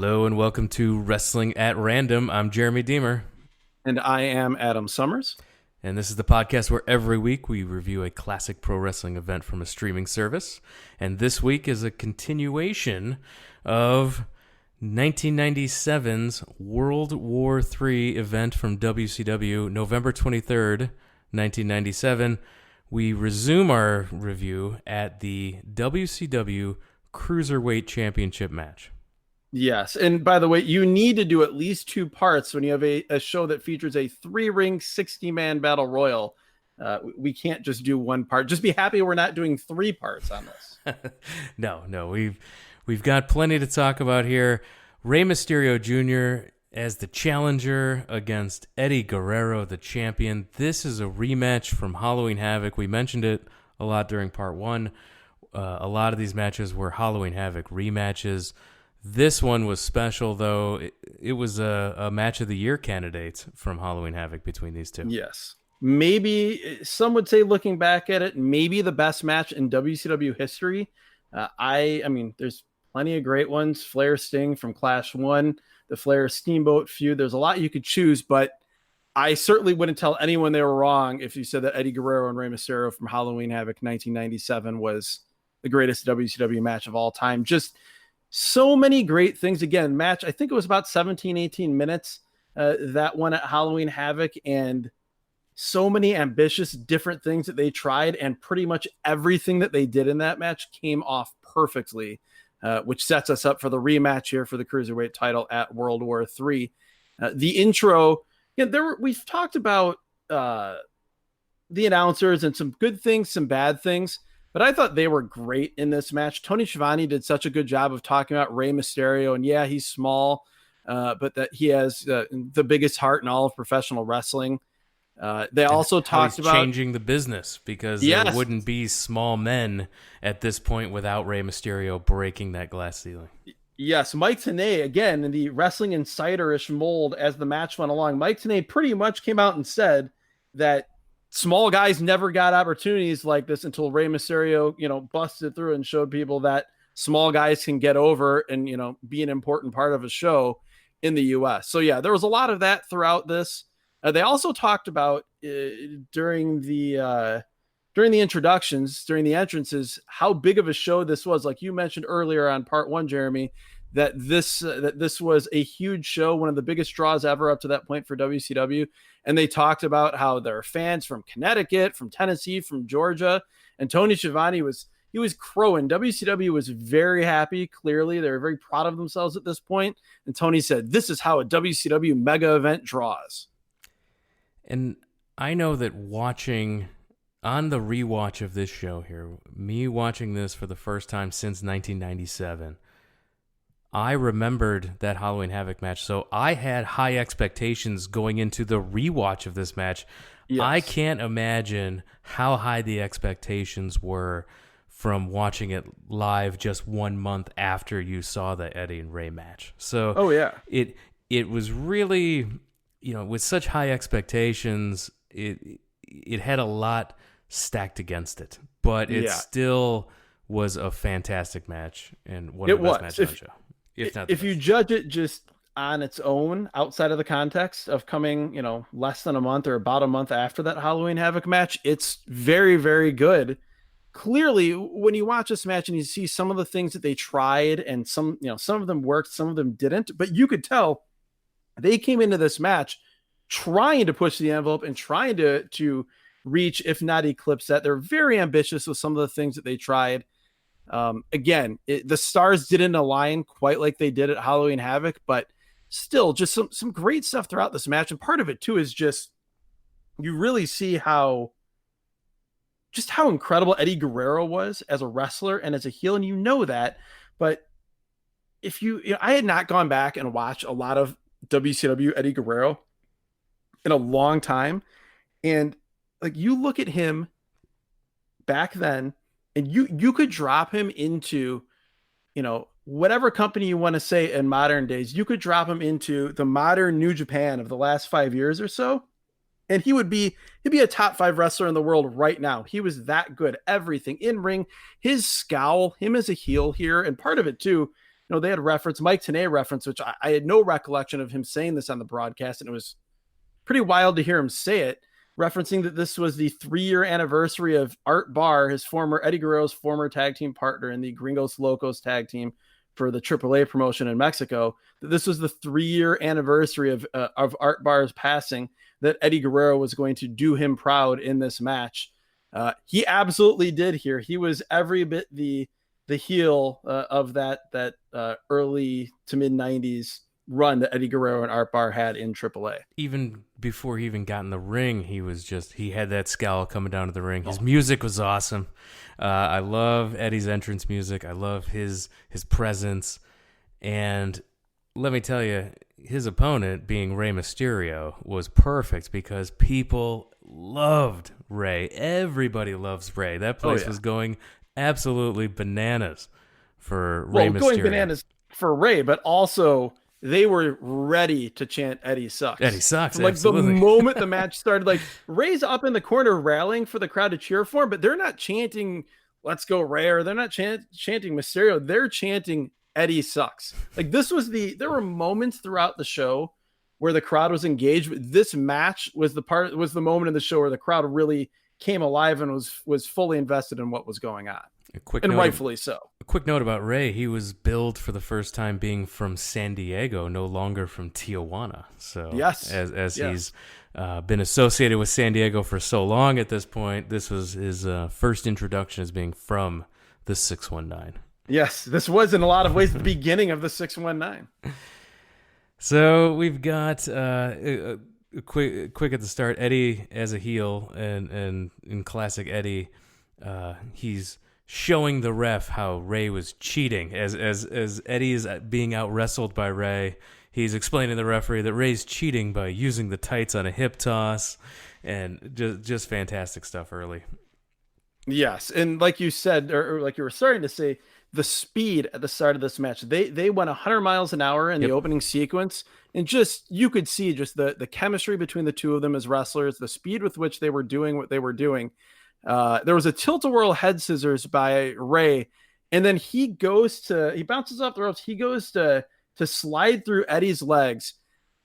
Hello and welcome to Wrestling at Random. I'm Jeremy Deemer. And I am Adam Summers. And this is the podcast where every week we review a classic pro wrestling event from a streaming service. And this week is a continuation of 1997's World War III event from WCW, November 23rd, 1997. We resume our review at the WCW Cruiserweight Championship match. Yes. And by the way, you need to do at least two parts when you have a show that features a 3-ring, 60-man battle royal. We can't just do one part. Just be happy we're not doing 3 parts on this. No. We've got plenty to talk about here. Rey Mysterio Jr. as the challenger against Eddie Guerrero, the champion. This is a rematch from Halloween Havoc. We mentioned it a lot during part 1. A lot of these matches were Halloween Havoc rematches. This one was special, though. It was a match of the year candidate from Halloween Havoc between these two. Yes. Maybe some would say, looking back at it, maybe the best match in WCW history. I mean, there's plenty of great ones. Flair Sting from Clash 1, the Flair Steamboat feud. There's a lot you could choose, but I certainly wouldn't tell anyone they were wrong if you said that Eddie Guerrero and Rey Mysterio from Halloween Havoc 1997 was the greatest WCW match of all time. Just so many great things. Again, match, I think it was about 17, 18 minutes, that one at Halloween Havoc, and so many ambitious different things that they tried, and pretty much everything that they did in that match came off perfectly, which sets us up for the rematch here for the Cruiserweight title at World War III. The intro, we've talked about the announcers and some good things, some bad things, but I thought they were great in this match. Tony Schiavone did such a good job of talking about Rey Mysterio, and yeah, he's small, but that he has the biggest heart in all of professional wrestling. They also talked about changing the business, because yes, there wouldn't be small men at this point without Rey Mysterio breaking that glass ceiling. Yes, Mike Tenay, again, in the Wrestling Insider-ish mold as the match went along, Mike Tenay pretty much came out and said that small guys never got opportunities like this until Rey Mysterio, busted through and showed people that small guys can get over and, be an important part of a show in the U.S. So, yeah, there was a lot of that throughout this. They also talked about during the introductions, during the entrances, how big of a show this was. Like you mentioned earlier on part 1, Jeremy, that this was a huge show, one of the biggest draws ever up to that point for WCW. And they talked about how there are fans from Connecticut, from Tennessee, from Georgia, and Tony Schiavone was crowing. WCW was very happy. Clearly, they were very proud of themselves at this point. And Tony said, "This is how a WCW mega event draws." And I know that watching on the rewatch of this show here, me watching this for the first time since 1997, I remembered that Halloween Havoc match, so I had high expectations going into the rewatch of this match. Yes. I can't imagine how high the expectations were from watching it live just 1 month after you saw the Eddie and Rey match. So, oh yeah, it was really, with such high expectations, it had a lot stacked against it, but it still was a fantastic match and one of the best matches on the show. If you judge it just on its own, outside of the context of coming, less than a month or about a month after that Halloween Havoc match, it's very, very good. Clearly, when you watch this match and you see some of the things that they tried, and some of them worked, some of them didn't, but you could tell they came into this match trying to push the envelope and trying to reach, if not eclipse that. They're very ambitious with some of the things that they tried. Again, the stars didn't align quite like they did at Halloween Havoc, but still just some great stuff throughout this match. And part of it too is just, you really see how incredible Eddie Guerrero was as a wrestler and as a heel. And that, but if I had not gone back and watched a lot of WCW Eddie Guerrero in a long time. And like, you look at him back then, and you could drop him into, whatever company you want to say in modern days. You could drop him into the modern New Japan of the last 5 years or so, and he'd be a top 5 wrestler in the world right now. He was that good. Everything in ring, his scowl, him as a heel here, and part of it too, they had reference, Mike Tenay reference, which I had no recollection of him saying this on the broadcast, and it was pretty wild to hear him say it, referencing that this was the 3-year anniversary of Art Barr, his former Eddie Guerrero's former tag team partner in the Gringos Locos tag team for the AAA promotion in Mexico. That this was the 3-year anniversary of Art Barr's passing, that Eddie Guerrero was going to do him proud in this match. He absolutely did here. He was every bit the heel of that early to mid 90s run that Eddie Guerrero and Art Barr had in AAA. Even before he even got in the ring, he had that scowl coming down to the ring. His music was awesome. I love Eddie's entrance music. I love his presence. And let me tell you, his opponent, being Rey Mysterio, was perfect because people loved Rey. Everybody loves Rey. That place was going absolutely bananas for Rey Mysterio. Going bananas for Rey, but also they were ready to chant Eddie sucks. Eddie sucks. From, absolutely. The moment the match started, Rey's up in the corner rallying for the crowd to cheer for him, but they're not chanting "Let's go Rey," or they're not chanting Mysterio. They're chanting Eddie sucks. There were moments throughout the show where the crowd was engaged, but this match was the moment in the show where the crowd really came alive and was fully invested in what was going on. Rightfully so. A quick note about Rey: he was billed for the first time being from San Diego, no longer from Tijuana. So as he's been associated with San Diego for so long at this point, this was his first introduction as being from the 619. Yes, this was in a lot of ways the beginning of the 619. So we've got quick at the start, Eddie as a heel, and in classic Eddie, he's showing the ref how Rey was cheating. As Eddie is being out wrestled by Rey, he's explaining to the referee that Rey's cheating by using the tights on a hip toss, and just fantastic stuff early. Yes, and like you said, or like you were starting to say, the speed at the start of this match, they went 100 miles an hour in the opening sequence, and you could see just the chemistry between the two of them as wrestlers, the speed with which they were doing what they were doing. There was a tilt-a-whirl head scissors by Rey, and then he bounces off the ropes. He goes to slide through Eddie's legs.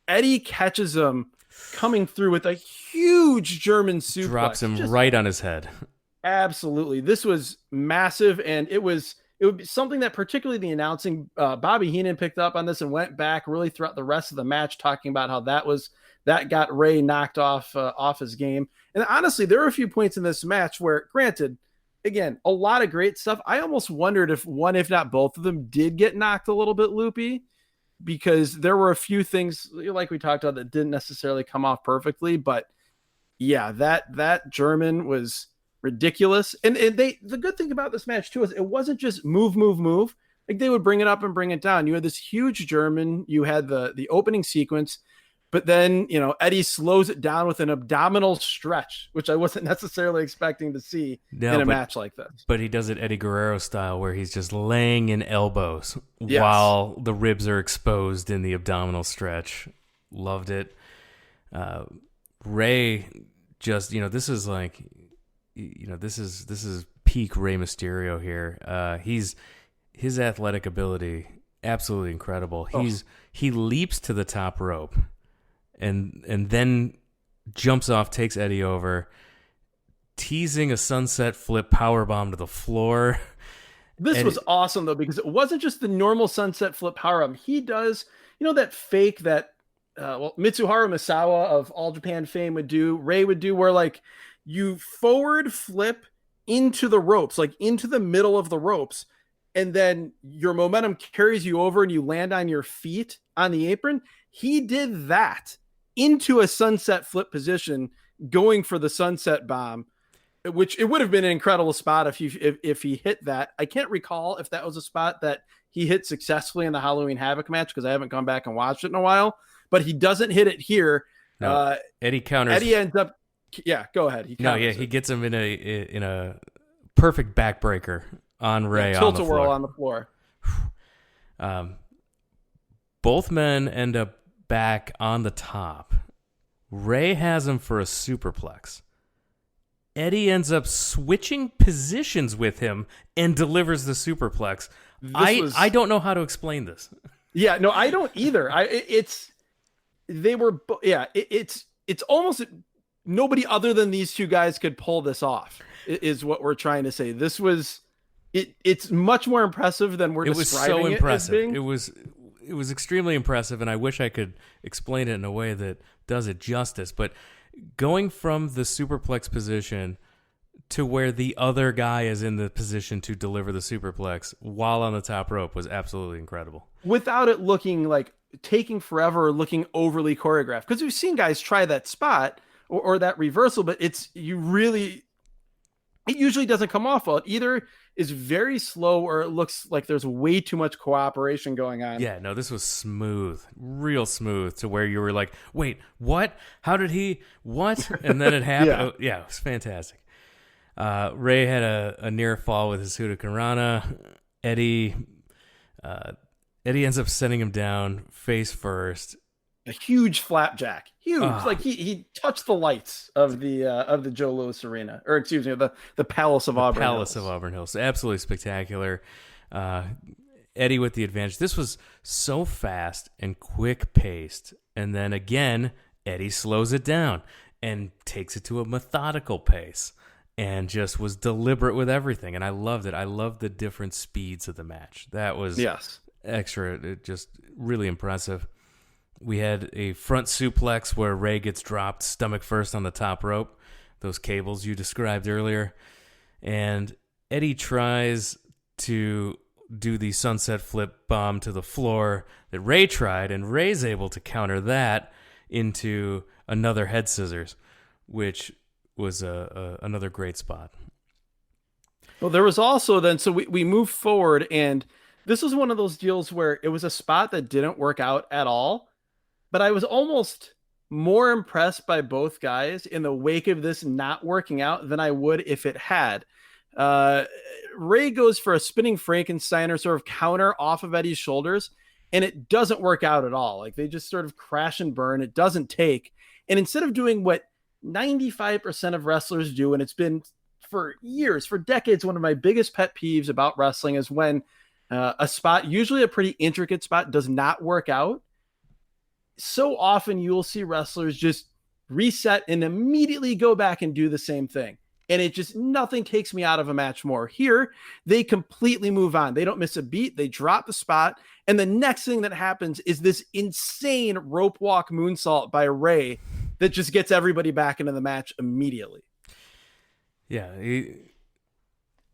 Eddie catches him coming through with a huge German suplex. Drops him right on his head. Absolutely. This was massive, and it would be something that particularly the announcing, Bobby Heenan picked up on this and went back really throughout the rest of the match, talking about how that got Rey knocked off his game. And honestly, there were a few points in this match where, granted, again, a lot of great stuff. I almost wondered if one, if not both of them, did get knocked a little bit loopy, because there were a few things like we talked about that didn't necessarily come off perfectly. But yeah, that German was ridiculous. And the good thing about this match too is it wasn't just move. Like, they would bring it up and bring it down. You had this huge German, you had the opening sequence, but then, Eddie slows it down with an abdominal stretch, which I wasn't necessarily expecting to see in a match like this. But he does it Eddie Guerrero style, where he's just laying in elbows while the ribs are exposed in the abdominal stretch. Loved it. Rey just, this is like, this is peak Rey Mysterio here. His athletic ability, absolutely incredible. He leaps to the top rope and then jumps off, takes Eddie over, teasing a sunset flip powerbomb to the floor. This was awesome, though, because it wasn't just the normal sunset flip powerbomb. He does, that fake that Mitsuharu Misawa of All Japan fame would do, Rey would do, where you forward flip into the ropes, into the middle of the ropes, and then your momentum carries you over and you land on your feet on the apron. He did that into a sunset flip position, going for the sunset bomb, which it would have been an incredible spot if he hit that. I can't recall if that was a spot that he hit successfully in the Halloween Havoc match, because I haven't gone back and watched it in a while, but he doesn't hit it here. No, Eddie counters. Eddie ends up, go ahead. He gets him in a perfect backbreaker on Rey on the floor. Tilt-a-whirl on the floor. Both men end up back on the top. Rey has him for a superplex. Eddie ends up switching positions with him and delivers the superplex. I don't know how to explain this. Yeah, no, I don't either. It's almost nobody other than these two guys could pull this off, is what we're trying to say. This was it's much more impressive than we're describing it. It was so impressive. It was extremely impressive, and I wish I could explain it in a way that does it justice. But going from the superplex position to where the other guy is in the position to deliver the superplex while on the top rope was absolutely incredible. Without it looking like taking forever or looking overly choreographed. Because we've seen guys try that spot or that reversal, but it usually doesn't come off well. It either is very slow or it looks like there's way too much cooperation going on. Yeah, no, this was smooth, real smooth, to where you were like, wait, what? How did he, what? And then it happened. Yeah, it was fantastic. Ray had a near fall with his Hurricanrana. Eddie ends up sending him down face first. A huge flapjack, huge. Like he touched the lights of the Joe Louis Arena, or excuse me, the Palace of Auburn. Palace of Auburn Hills, absolutely spectacular. Eddie with the advantage. This was so fast and quick paced, and then again, Eddie slows it down and takes it to a methodical pace, and just was deliberate with everything. And I loved it. I loved the different speeds of the match. That was extra, just really impressive. We had a front suplex where Ray gets dropped stomach first on the top rope, those cables you described earlier. And Eddie tries to do the sunset flip bomb to the floor that Ray tried, and Ray's able to counter that into another head scissors, which was another great spot. Well, there was also then, so we moved forward, and this was one of those deals where it was a spot that didn't work out at all. But I was almost more impressed by both guys in the wake of this not working out than I would if it had. Ray goes for a spinning Frankensteiner sort of counter off of Eddie's shoulders, and it doesn't work out at all. Like they just sort of crash and burn. It doesn't take. And instead of doing what 95% of wrestlers do, and it's been for years, for decades, one of my biggest pet peeves about wrestling is when a spot, usually a pretty intricate spot, does not work out. So often you will see wrestlers just reset and immediately go back and do the same thing. And it just, nothing takes me out of a match more. Here, they completely move on. They don't miss a beat. They drop the spot. And the next thing that happens is this insane rope walk moonsault by Ray that just gets everybody back into the match immediately. Yeah.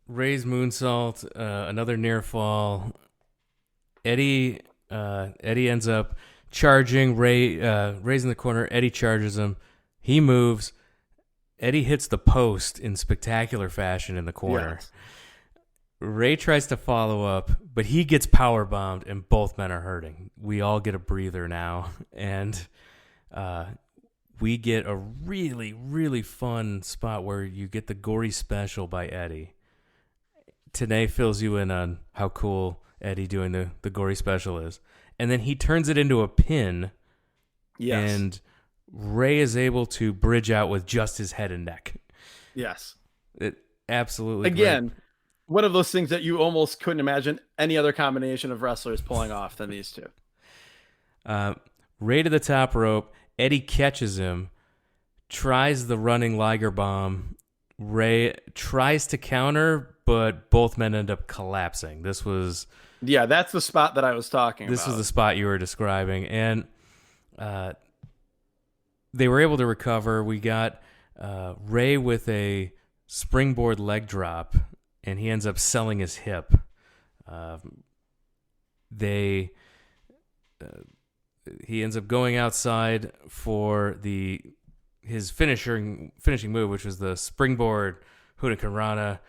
Ray's moonsault, another near fall. Eddie ends up charging Ray, Ray's in the corner. Eddie charges him. He moves. Eddie hits the post in spectacular fashion in the corner. Yes. Ray tries to follow up, but he gets power bombed, and both men are hurting. We all get a breather now, and we get a really, really fun spot where you get the gory special by Eddie. Tenay fills you in on how cool Eddie doing the gory special is. And then he turns it into a pin. Yes. And Ray is able to bridge out with just his head and neck. Yes. It absolutely. Again, great. One of those things that you almost couldn't imagine any other combination of wrestlers pulling off than these two. Ray to the top rope. Eddie catches him, tries the running Liger bomb. Ray tries to counter, but both men end up collapsing. This was... Yeah, that's the spot that I was talking about. This was the spot you were describing. And they were able to recover. We got Ray with a springboard leg drop, and he ends up selling his hip. He ends up going outside for his finishing move, which was the springboard Hurricanrana.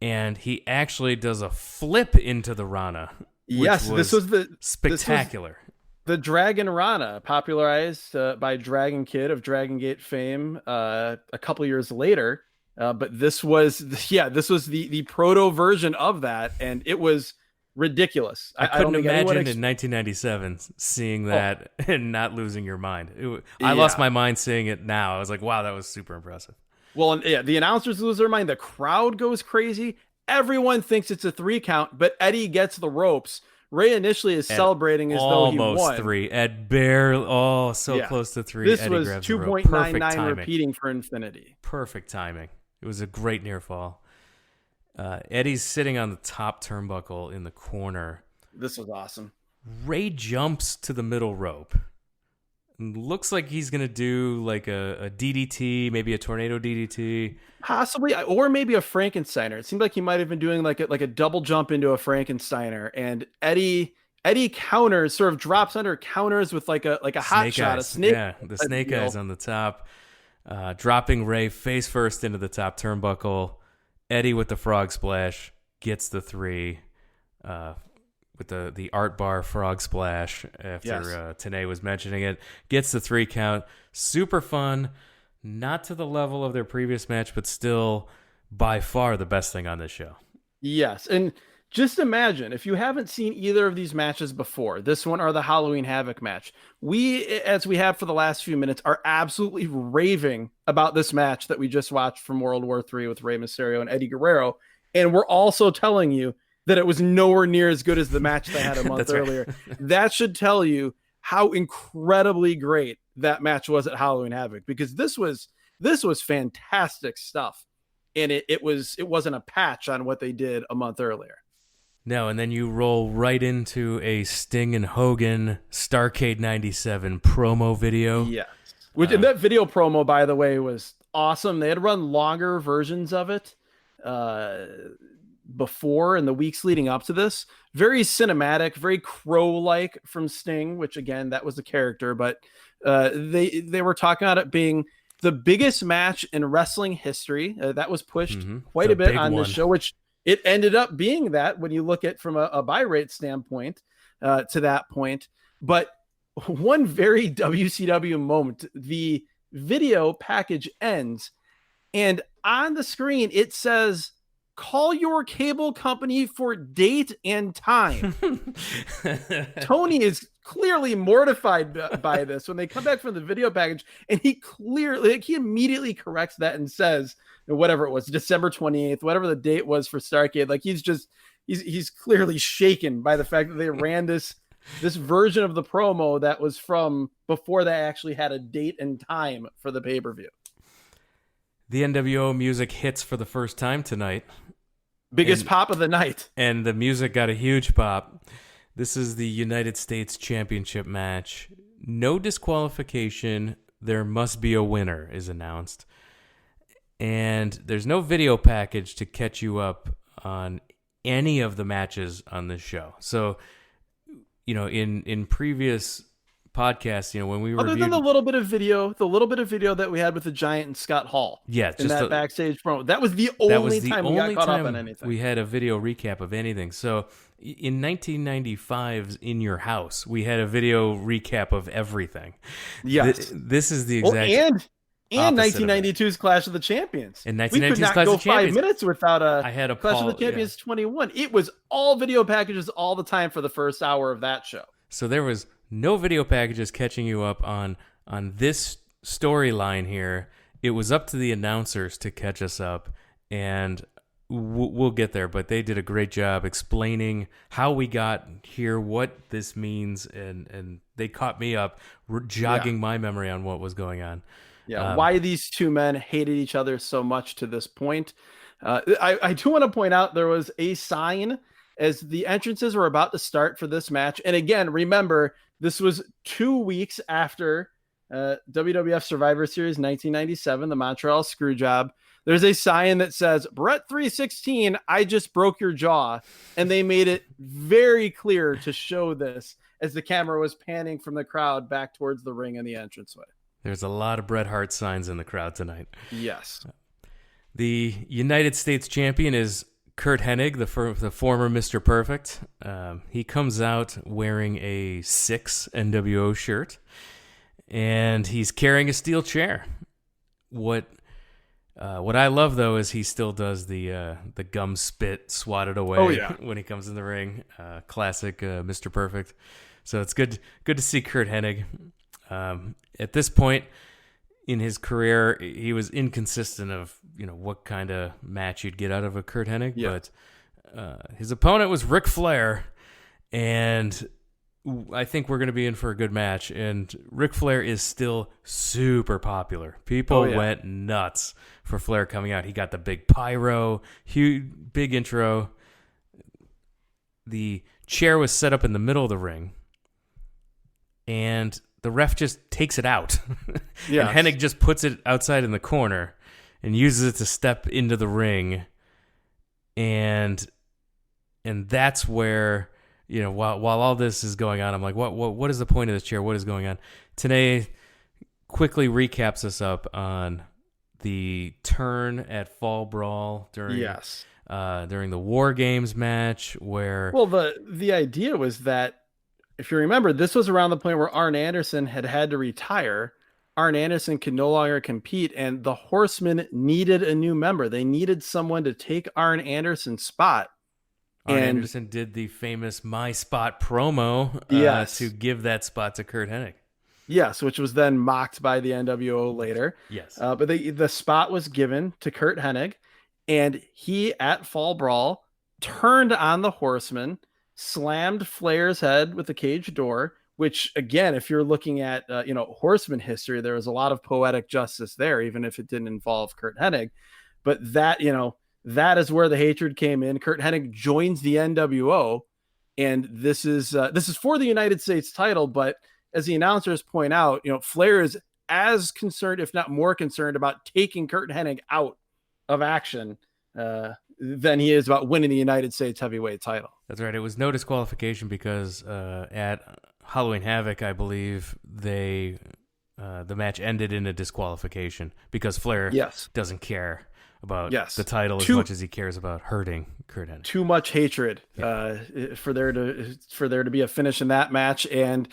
And he actually does a flip into the Rana. Yes, this was spectacular. The Dragon Rana, popularized by Dragon Kid of Dragon Gate fame a couple years later. But this was the proto version of that, and it was ridiculous. I couldn't imagine in 1997 seeing that and not losing your mind. I lost my mind seeing it now. I was like, wow, that was super impressive. Well, and yeah, the announcers lose their mind. The crowd goes crazy. Everyone thinks it's a 3 count, but Eddie gets the ropes. Ray initially is At celebrating as though he almost won. 3. At barely, so Yeah. close to 3. This Eddie was grabs the rope. Perfect 2.99 timing. repeating for infinity. Perfect timing. It was a great near fall. Eddie's sitting on the top turnbuckle in the corner. This was awesome. Ray jumps to the middle rope. Looks like he's going to do like a DDT, maybe a tornado DDT. Possibly, or maybe a Frankensteiner. It seemed like he might have been doing like a double jump into a Frankensteiner, and Eddie counters, sort of drops under, counters with like a hot shot, a snake. Yeah, the snake eyes on the top, dropping Ray face first into the top turnbuckle. Eddie with the frog splash gets the 3. With the art bar frog splash after Tenay was mentioning it. Gets the 3 count. Super fun. Not to the level of their previous match, but still by far the best thing on this show. Yes. And just imagine, if you haven't seen either of these matches before, this one or the Halloween Havoc match, we, as we have for the last few minutes, are absolutely raving about this match that we just watched from World War III with Rey Mysterio and Eddie Guerrero. And we're also telling you that it was nowhere near as good as the match they had a month earlier. Right. That should tell you how incredibly great that match was at Halloween Havoc, because this was fantastic stuff. And it wasn't a patch on what they did a month earlier. No, and then you roll right into a Sting and Hogan Starrcade 97 promo video. Yes. And that video promo, by the way, was awesome. They had run longer versions of it before in the weeks leading up to this. Very cinematic, very Crow-like from Sting, which again, that was the character, but they were talking about it being the biggest match in wrestling history. That was pushed quite a bit on this show, which it ended up being that when you look at from a buy rate standpoint to that point. But one very WCW moment, the video package ends, and on the screen it says, "Call your cable company for date and time." Tony is clearly mortified by this when they come back from the video package, and he immediately corrects that and says, whatever it was, December 28th, whatever the date was for Starrcade. Like he's clearly shaken by the fact that they ran this version of the promo that was from before they actually had a date and time for the pay-per-view. The NWO music hits for the first time tonight. Biggest pop of the night. And the music got a huge pop. This is the United States Championship match. No disqualification. There must be a winner is announced. And there's no video package to catch you up on any of the matches on this show. So, in previous podcasts, when we other than the little bit of video that we had with the Giant and Scott Hall, in that backstage promo, that was the only time we got caught up on anything. We had a video recap of anything. So in 1995's In Your House, we had a video recap of everything. Yes, this is the exact. And 1992's Clash of the Champions. In 1992's we could not Clash go of the Champions. 5 minutes without I had a Clash of the Champions 21. It was all video packages all the time for the first hour of that show. So there was no video packages catching you up on this storyline here. It was up to the announcers to catch us up, and we'll get there. But they did a great job explaining how we got here, what this means, and they caught me up, jogging my memory on what was going on. Yeah, why these two men hated each other so much to this point. I do want to point out there was a sign as the entrances were about to start for this match. And again, remember, this was 2 weeks after WWF Survivor Series 1997, the Montreal Screwjob. There's a sign that says, "Brett 316, I just broke your jaw." And they made it very clear to show this as the camera was panning from the crowd back towards the ring and the entranceway. There's a lot of Bret Hart signs in the crowd tonight. Yes. The United States champion is Kurt Hennig, the former Mr. Perfect. He comes out wearing a 6 NWO shirt, and he's carrying a steel chair. What I love, though, is he still does the gum spit swatted away when he comes in the ring. Classic Mr. Perfect. So it's good to see Kurt Hennig. At this point, in his career, he was inconsistent of, what kind of match you'd get out of a Kurt Hennig. Yeah. But his opponent was Ric Flair, and I think we're going to be in for a good match. And Ric Flair is still super popular. People went nuts for Flair coming out. He got the big pyro, huge, big intro. The chair was set up in the middle of the ring, and the ref just takes it out. Yes. And Hennig just puts it outside in the corner and uses it to step into the ring. And that's where, while all this is going on, I'm like, what is the point of this chair? What is going on? Tenay quickly recaps us up on the turn at Fall Brawl during the War Games match where... Well, the idea was that, if you remember, this was around the point where Arn Anderson had to retire. Arn Anderson could no longer compete, and the Horsemen needed a new member. They needed someone to take Arn Anderson's spot. Arn Anderson did the famous My Spot promo to give that spot to Kurt Hennig. Yes, which was then mocked by the NWO later. Yes. But the spot was given to Kurt Hennig, and he, at Fall Brawl, turned on the Horsemen, slammed Flair's head with the cage door, which, again, if you're looking at, Horseman history, there was a lot of poetic justice there, even if it didn't involve Kurt Hennig. But that, that is where the hatred came in. Kurt Hennig joins the NWO, and this is for the United States title. But as the announcers point out, Flair is as concerned, if not more concerned, about taking Kurt Hennig out of action than he is about winning the United States heavyweight title. That's right. It was no disqualification because at Halloween Havoc, I believe, the match ended in a disqualification because Flair doesn't care about the title as much as he cares about hurting Kurt Hennig. Too much hatred for there to be a finish in that match. And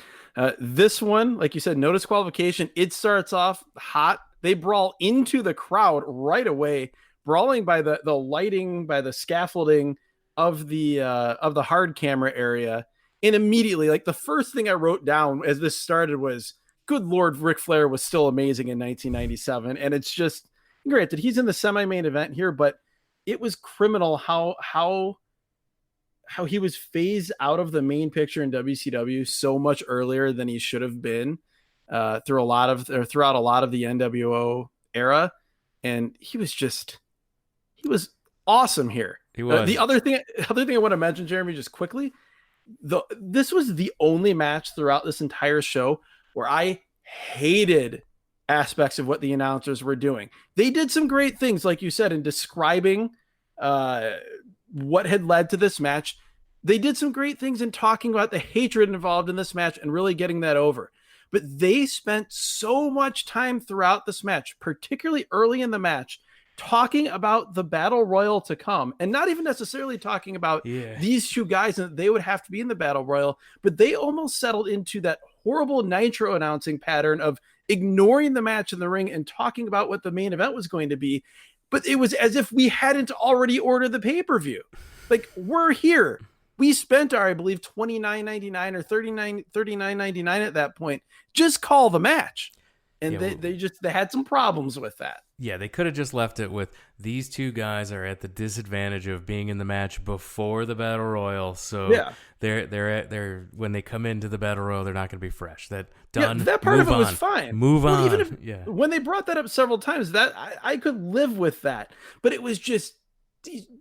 this one, like you said, no disqualification. It starts off hot. They brawl into the crowd right away, brawling by the lighting, by the scaffolding of the hard camera area. And immediately, like, the first thing I wrote down as this started was, good Lord, Ric Flair was still amazing in 1997. And it's just, granted, he's in the semi-main event here, but it was criminal how he was phased out of the main picture in WCW so much earlier than he should have been throughout a lot of the NWO era. And he was awesome here. He was. The other thing I want to mention, Jeremy, just quickly, this was the only match throughout this entire show where I hated aspects of what the announcers were doing. They did some great things, like you said, in describing what had led to this match. They did some great things in talking about the hatred involved in this match and really getting that over. But they spent so much time throughout this match, particularly early in the match, talking about the battle royal to come, and not even necessarily talking about these two guys and they would have to be in the battle royal, but they almost settled into that horrible Nitro announcing pattern of ignoring the match in the ring and talking about what the main event was going to be. But it was as if we hadn't already ordered the pay-per-view. Like, we're here. We spent our, I believe, $29.99 or $39.99 at that point. Just call the match. And they had some problems with that. Yeah, they could have just left it with these two guys are at the disadvantage of being in the match before the battle royal, so they're when they come into the battle royal, they're not going to be fresh. That part of it was fine. Move on. Even if when they brought that up several times, that I could live with that, but it was just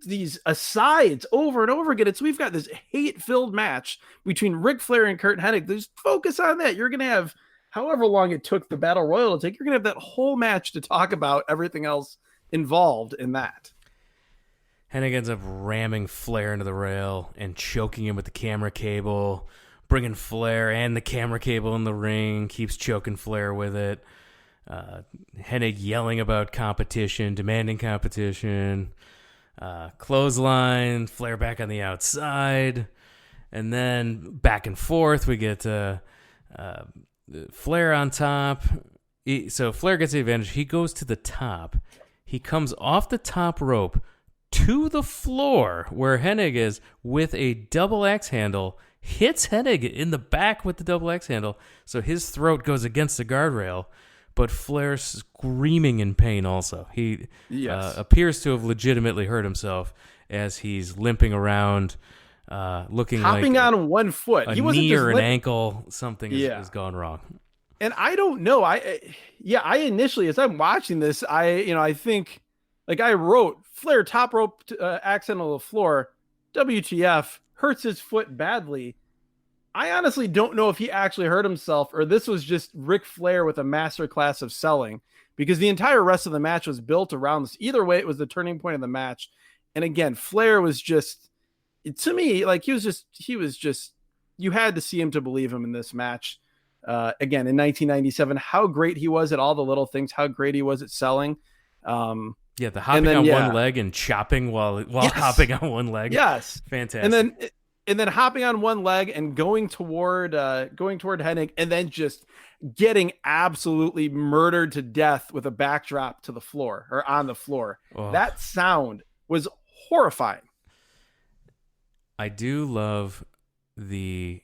these asides over and over again. It's we've got this hate-filled match between Ric Flair and Kurt Hennig. Just focus on that. You're going to have however long it took the battle royal to take, you're going to have that whole match to talk about everything else involved in that. Hennig ends up ramming Flair into the rail and choking him with the camera cable, bringing Flair and the camera cable in the ring, keeps choking Flair with it. Hennig yelling about competition, demanding competition, clothesline, Flair back on the outside, and then back and forth. We get Flair on top. So Flair gets the advantage. He goes to the top. He comes off the top rope to the floor where Hennig is with a double axe handle, hits Hennig in the back with the double axe handle, so his throat goes against the guardrail, but Flair screaming in pain also. He Yes. appears to have legitimately hurt himself as he's limping around, looking Hopping like on one foot. a He wasn't knee just or an ankle. Something has gone wrong. And I don't know. I initially, as I'm watching this, I think, like, I wrote Flair top rope accent on the floor. WTF, hurts his foot badly. I honestly don't know if he actually hurt himself or this was just Ric Flair with a masterclass of selling, because the entire rest of the match was built around this. Either way, it was the turning point of the match. And again, Flair was just, to me, like, he was just, you had to see him to believe him in this match. Again, in 1997, how great he was at all the little things, how great he was at selling. Yeah, the hopping on one leg and chopping while Yes. hopping on one leg. Yes. Fantastic. And then hopping on one leg and going toward Hennig, and then just getting absolutely murdered to death with a backdrop to the floor or on the floor. Oh. That sound was horrifying. I do love the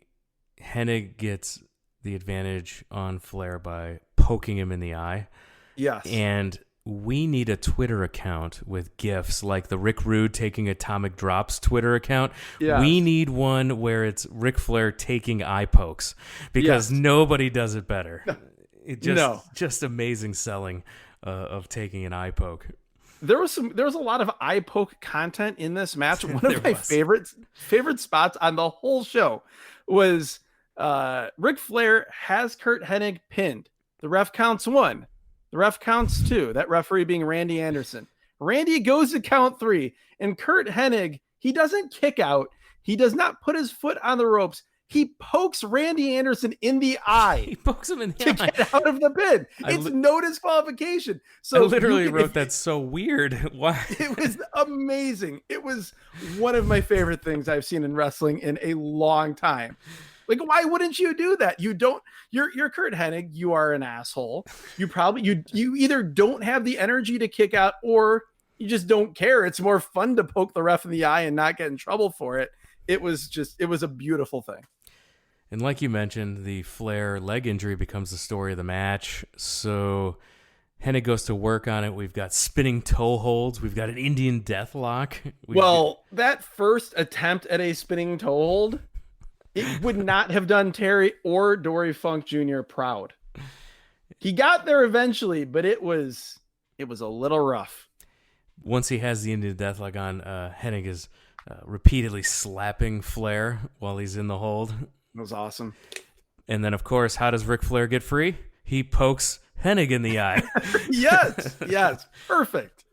Hennig gets the advantage on Flair by poking him in the eye. Yes. And we need a Twitter account with GIFs like the Rick Rude taking atomic drops Twitter account. Yes. We need one where it's Ric Flair taking eye pokes, because nobody does it better. Just amazing selling of taking an eye poke. There was a lot of eye poke content in this match. One of my favorite spots on the whole show was Ric Flair has Curt Hennig pinned. The ref counts 1. The ref counts 2, that referee being Randy Anderson. Randy goes to count 3, and Curt Hennig, he doesn't kick out. He does not put his foot on the ropes. He pokes Randy Anderson in the eye. He pokes him in the eye. To get out of the pin. It's no disqualification. So I literally wrote that's so weird. Why? It was amazing. It was one of my favorite things I've seen in wrestling in a long time. Like, why wouldn't you do that? You're Curt Hennig. You are an asshole. You probably, you either don't have the energy to kick out, or you just don't care. It's more fun to poke the ref in the eye and not get in trouble for it. It was a beautiful thing. And like you mentioned, the Flair leg injury becomes the story of the match. So Hennig goes to work on it. We've got spinning toe holds. We've got an Indian death lock. That first attempt at a spinning toe hold, it would not have done Terry or Dory Funk Jr. proud. He got there eventually, but it was a little rough. Once he has the Indian Deathlock on, Hennig is repeatedly slapping Flair while he's in the hold. It was awesome. And then, of course, how does Ric Flair get free? He pokes Hennig in the eye. Yes, perfect.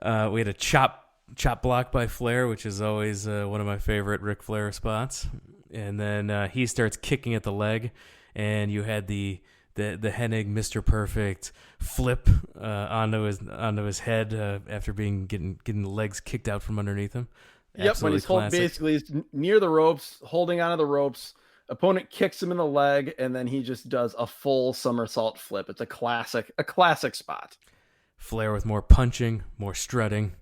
We had a chop block by Flair, which is always one of my favorite Ric Flair spots. And then he starts kicking at the leg, and you had the Hennig Mr. Perfect flip onto his head after getting the legs kicked out from underneath him. Absolutely, when he's he's near the ropes, holding onto the ropes. Opponent kicks him in the leg, and then he just does a full somersault flip. It's a classic spot. Flair with more punching, more strutting.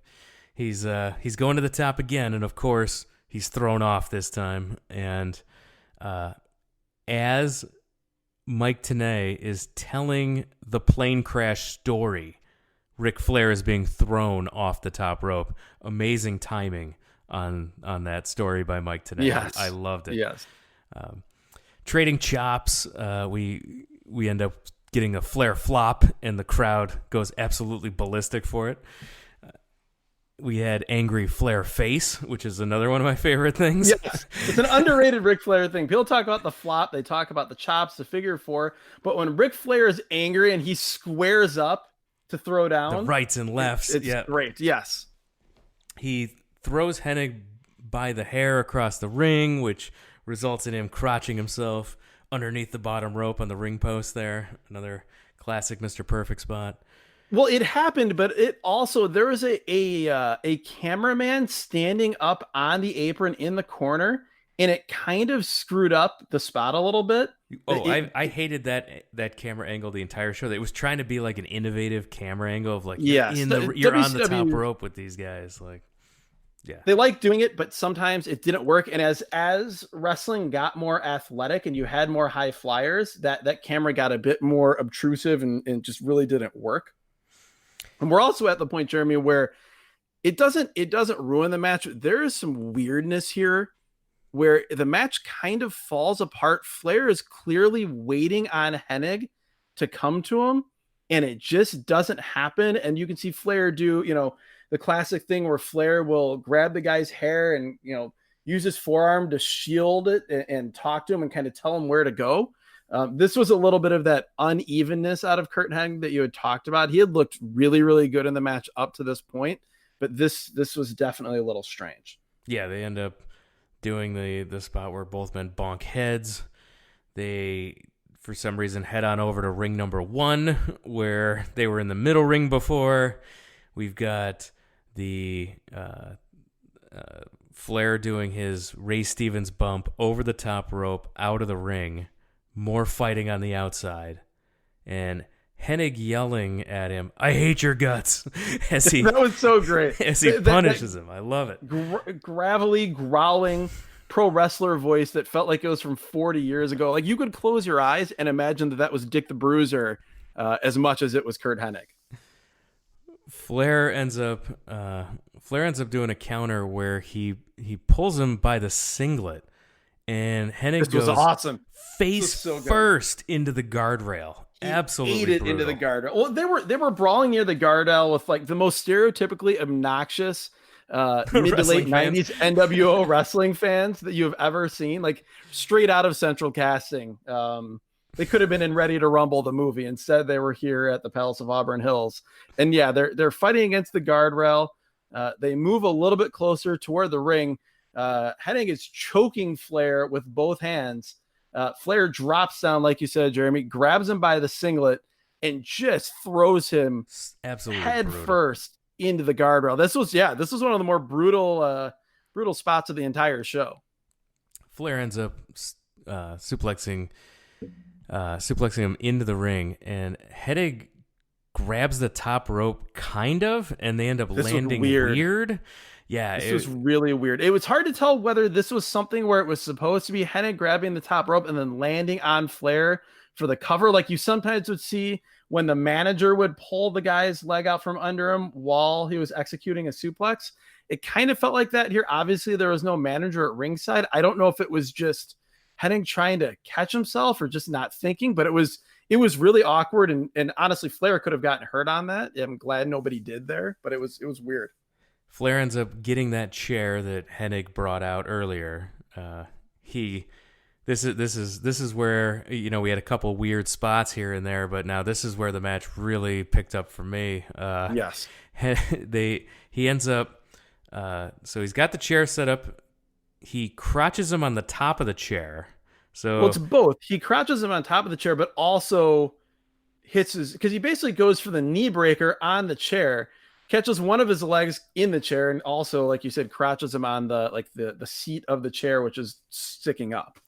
He's going to the top again, and of course he's thrown off this time. And as Mike Tenay is telling the plane crash story, Ric Flair is being thrown off the top rope. Amazing timing on that story by Mike Tenay. Yes. I loved it. Yes. Trading chops, we end up getting a Flair flop, and the crowd goes absolutely ballistic for it. We had angry Flair face, which is another one of my favorite things. Yes, it's an underrated Ric Flair thing. People talk about the flop, they talk about the chops, the figure 4, but when Ric Flair is angry and he squares up to throw down, the rights and lefts, it's great. Yes, he throws Hennig by the hair across the ring, which results in him crotching himself underneath the bottom rope on the ring post there. Another classic Mr. Perfect spot. Well, it happened, but it also, there was a cameraman standing up on the apron in the corner, and it kind of screwed up the spot a little bit. I hated that camera angle the entire show. It was trying to be like an innovative camera angle of like, you're on the top rope with these guys. Like, Yeah. they liked doing it, but sometimes it didn't work. And as wrestling got more athletic and you had more high flyers, that camera got a bit more obtrusive and just really didn't work. And we're also at the point, Jeremy, where it doesn't ruin the match. There is some weirdness here where the match kind of falls apart. Flair is clearly waiting on Hennig to come to him, and it just doesn't happen. And you can see Flair do, the classic thing where Flair will grab the guy's hair and, use his forearm to shield it and talk to him and kind of tell him where to go. This was a little bit of that unevenness out of Curt Hennig that you had talked about. He had looked really, really good in the match up to this point, but this was definitely a little strange. Yeah, they end up doing the spot where both men bonk heads. They, for some reason, head on over to ring number 1, where they were in the middle ring before. We've got the Flair doing his Ray Stevens bump over the top rope, out of the ring. More fighting on the outside. And Hennig yelling at him, "I hate your guts," as he that was so great. As he punishes him. I love it. Gravelly, growling pro wrestler voice that felt like it was from 40 years ago. Like you could close your eyes and imagine that was Dick the Bruiser as much as it was Curt Hennig. Flair ends up doing a counter where he pulls him by the singlet, and Hennig goes awesome. Face first into the guardrail. Absolutely ate it brutal. Into the guardrail. Well, they were brawling near the guardrail with like the most stereotypically obnoxious mid to late 90s NWO wrestling fans that you have ever seen, like straight out of Central Casting. They could have been in Ready to Rumble, the movie. Instead, they were here at the Palace of Auburn Hills. And yeah, they're fighting against the guardrail. They move a little bit closer toward the ring. Hennig is choking Flair with both hands. Flair drops down, like you said, Jeremy, grabs him by the singlet and just throws him absolutely head brutal. First into the guardrail. This was one of the more brutal spots of the entire show. Flair ends up suplexing him into the ring, and Hennig grabs the top rope, kind of, and they end up landing weird. Yeah, this was really weird. It was hard to tell whether this was something where it was supposed to be Hennig grabbing the top rope and then landing on Flair for the cover, like you sometimes would see when the manager would pull the guy's leg out from under him while he was executing a suplex. It kind of felt like that here. Obviously, there was no manager at ringside. I don't know if it was just Hennig trying to catch himself or just not thinking, but it was really awkward. And honestly, Flair could have gotten hurt on that. I'm glad nobody did there, but it was weird. Flair ends up getting that chair that Hennig brought out earlier. This is where, we had a couple weird spots here and there, but now this is where the match really picked up for me. Yes. He ends up, so he's got the chair set up. He crotches him on the top of the chair. So it's both. He crouches him on top of the chair, but also hits because he basically goes for the knee breaker on the chair, catches one of his legs in the chair, and also, like you said, crouches him on the seat of the chair, which is sticking up.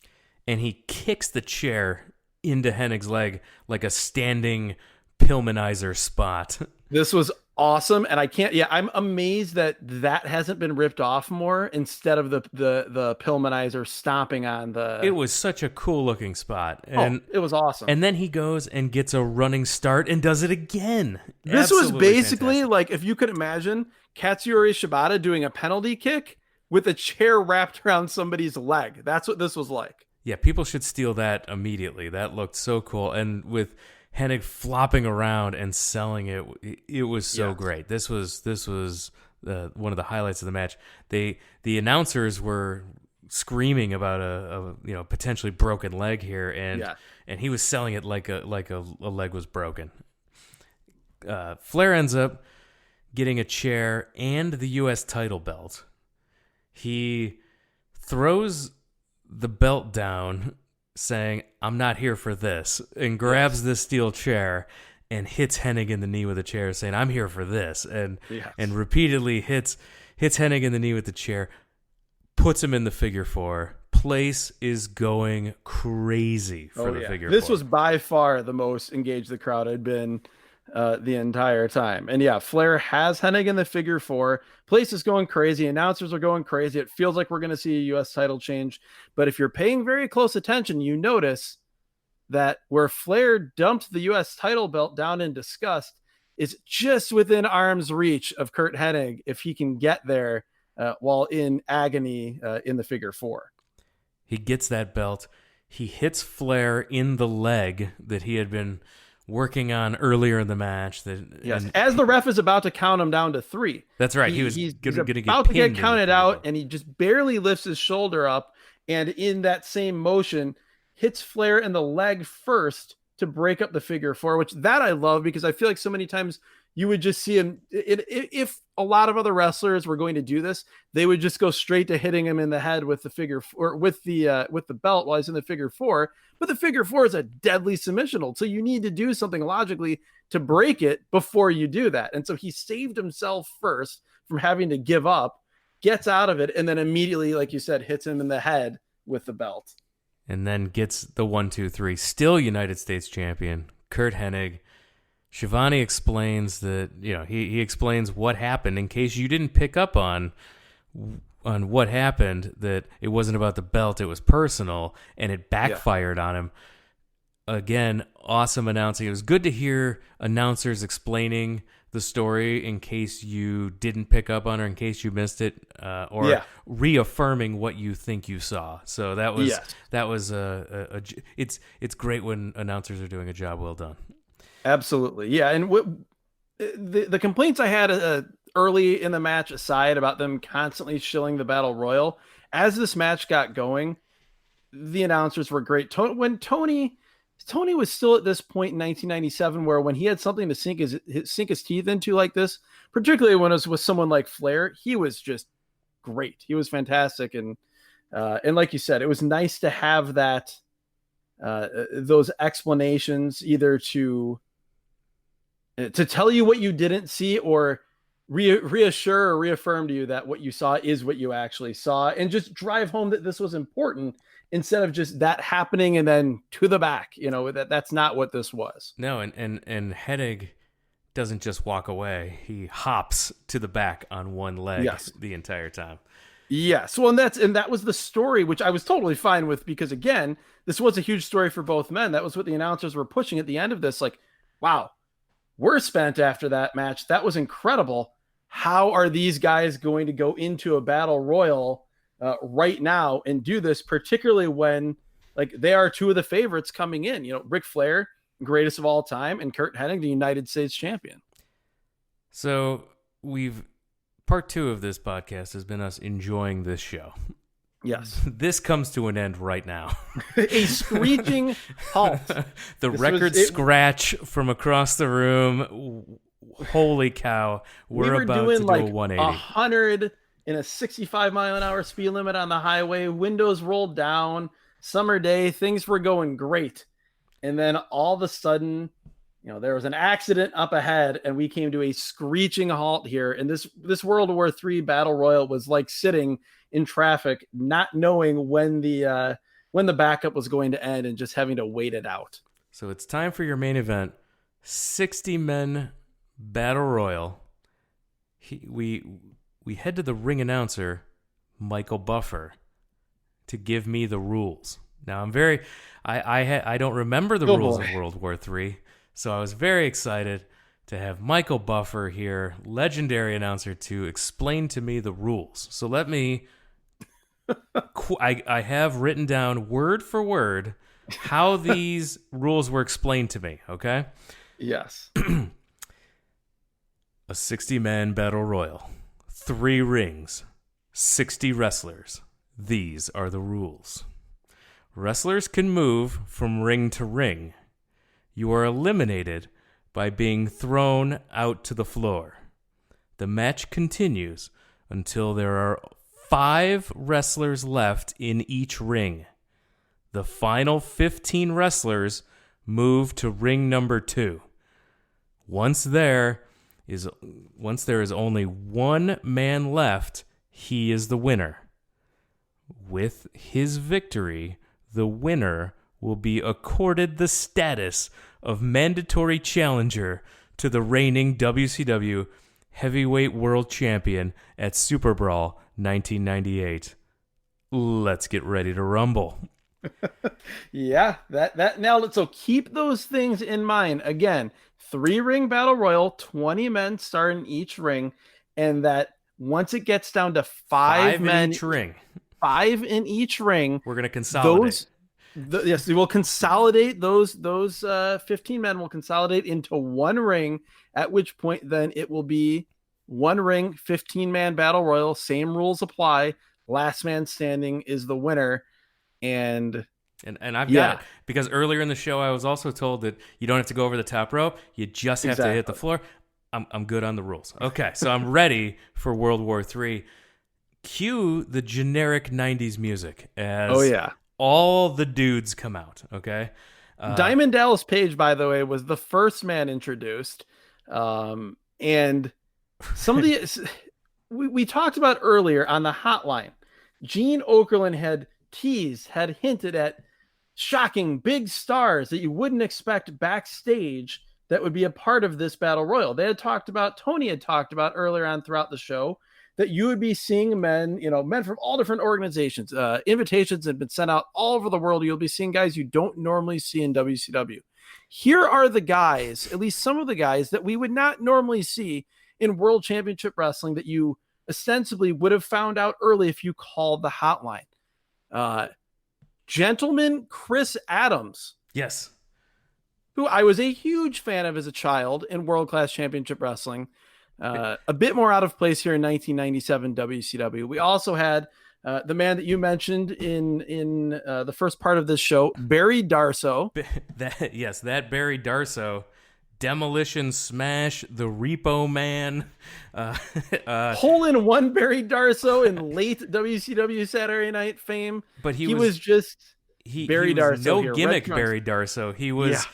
And he kicks the chair into Hennig's leg like a standing Pillmanizer spot. This was awesome, and I'm amazed that hasn't been ripped off more instead of the Pillmanizer stomping on the. It was such a cool looking spot, and it was awesome. And then he goes and gets a running start and does it again. This was basically fantastic. Like if you could imagine Katsuyori Shibata doing a penalty kick with a chair wrapped around somebody's leg. That's what this was like. Yeah, people should steal that immediately. That looked so cool, and with Hennig flopping around and selling it, it was so great. This was one of the highlights of the match. The announcers were screaming about a potentially broken leg here, and he was selling it like a leg was broken. Flair ends up getting a chair and the U.S. title belt. He throws the belt down, saying, "I'm not here for this," and grabs this steel chair and hits Hennig in the knee with a chair, saying, "I'm here for this," and repeatedly hits Hennig in the knee with the chair, puts him in the figure four. Place is going crazy for the figure four. This was by far the most engaged the crowd had been the entire time. And yeah, Flair has Hennig in the figure four. Place is going crazy. Announcers are going crazy. It feels like we're going to see a U.S. title change. But if you're paying very close attention, you notice that where Flair dumped the U.S. title belt down in disgust is just within arm's reach of Curt Hennig if he can get there while in agony in the figure four. He gets that belt. He hits Flair in the leg that he had been working on earlier in the match. Yes, as the ref is about to count him down to 3. That's right. He's about to get counted out, and he just barely lifts his shoulder up, and in that same motion, hits Flair in the leg first to break up the figure four, which that I love because I feel like so many times you would just see him. If a lot of other wrestlers were going to do this, they would just go straight to hitting him in the head with the figure or with the belt while he's in the figure four. But the figure four is a deadly submission hold, so you need to do something logically to break it before you do that. And so he saved himself first from having to give up, gets out of it, and then immediately, like you said, hits him in the head with the belt. And then gets the 1, 2, 3. Still United States champion, Curt Hennig. Schiavone explains that, he explains what happened in case you didn't pick up on what happened, that it wasn't about the belt, it was personal, and it backfired on him. Again, awesome announcing. It was good to hear announcers explaining the story in case you didn't pick up on or in case you missed it, or reaffirming what you think you saw. So that was it's great when announcers are doing a job well done. Absolutely. Yeah. And the complaints I had early in the match aside about them constantly shilling the battle royal, as this match got going, the announcers were great. When Tony was still at this point in 1997, where when he had something to sink his teeth into like this, particularly when it was with someone like Flair, he was just great. He was fantastic. And like you said, it was nice to have that, those explanations either to tell you what you didn't see or reassure or reaffirm to you that what you saw is what you actually saw, and just drive home that this was important instead of just that happening and then to the back. That's not what this was. No, and Hennig doesn't just walk away. He hops to the back on one leg the entire time. Yes. Well, and that was the story, which I was totally fine with, because again, this was a huge story for both men. That was what the announcers were pushing at the end of this. Like, wow, we're spent after that match. That was incredible. How are these guys going to go into a battle royal right now and do this, particularly when they are two of the favorites coming in? Ric Flair, greatest of all time, and Curt Hennig, the United States champion. So part 2 of this podcast has been us enjoying this show. Yes. This comes to an end right now. A screeching halt. The record scratch from across the room. Holy cow. We're about to do a 180. 100 in a 65-mile-an-hour speed limit on the highway, windows rolled down, summer day, things were going great. And then all of a sudden, there was an accident up ahead, and we came to a screeching halt here. And this World War III Battle Royal was like sitting in traffic, not knowing when the backup was going to end and just having to wait it out. So it's time for your main event, 60-men Battle Royal. We head to the ring announcer, Michael Buffer, to give me the rules. Now I don't remember the rules of World War III, so I was very excited to have Michael Buffer here, legendary announcer, to explain to me the rules. So let me. I have written down word for word how these rules were explained to me. Okay. Yes. A 60-man battle royal, 3 rings, 60 wrestlers. These are the rules. Wrestlers can move from ring to ring. You are eliminated by being thrown out to the floor. The match continues until there are 5 wrestlers left in each ring. The final 15 wrestlers move to ring number 2. Once there is only one man left, he is the winner. With his victory, the winner will be accorded the status of mandatory challenger to the reigning WCW Heavyweight World Champion at Super Brawl 1998. Let's get ready to rumble. Yeah, that nailed it. So keep those things in mind. Again, 3-ring battle royal, 20 men start in each ring, and that once it gets down to five men in each ring, 5 in each ring, we're going to consolidate. Yes, we will consolidate those 15 men will consolidate into one ring, at which point then it will be one ring, 15-man battle royal, same rules apply. Last man standing is the winner. And I've got it, because earlier in the show I was also told that you don't have to go over the top rope, you just have to hit the floor. I'm good on the rules. Okay, so I'm ready for World War III. Cue the generic 90s music as all the dudes come out, okay? Diamond Dallas Page, by the way, was the first man introduced. And some of the... we talked about earlier on the hotline, Gene Okerlund had hinted at shocking big stars that you wouldn't expect backstage that would be a part of this battle royal. Tony had talked about earlier on throughout the show that you would be seeing men from all different organizations. Invitations have been sent out all over the world. You'll be seeing guys you don't normally see in WCW. Here are the guys, at least some of the guys that we would not normally see in World Championship Wrestling that you ostensibly would have found out early if you called the hotline. Gentleman Chris Adams. Yes. Who I was a huge fan of as a child in World Class Championship Wrestling. A bit more out of place here in 1997 WCW. We also had the man that you mentioned in the first part of this show, Barry Darsow. That Barry Darsow. Demolition Smash, the Repo Man. Hole-in-one Barry Darsow in late WCW Saturday Night fame. But he was just Barry Darsow. No here. Gimmick Barry Darsow. He was.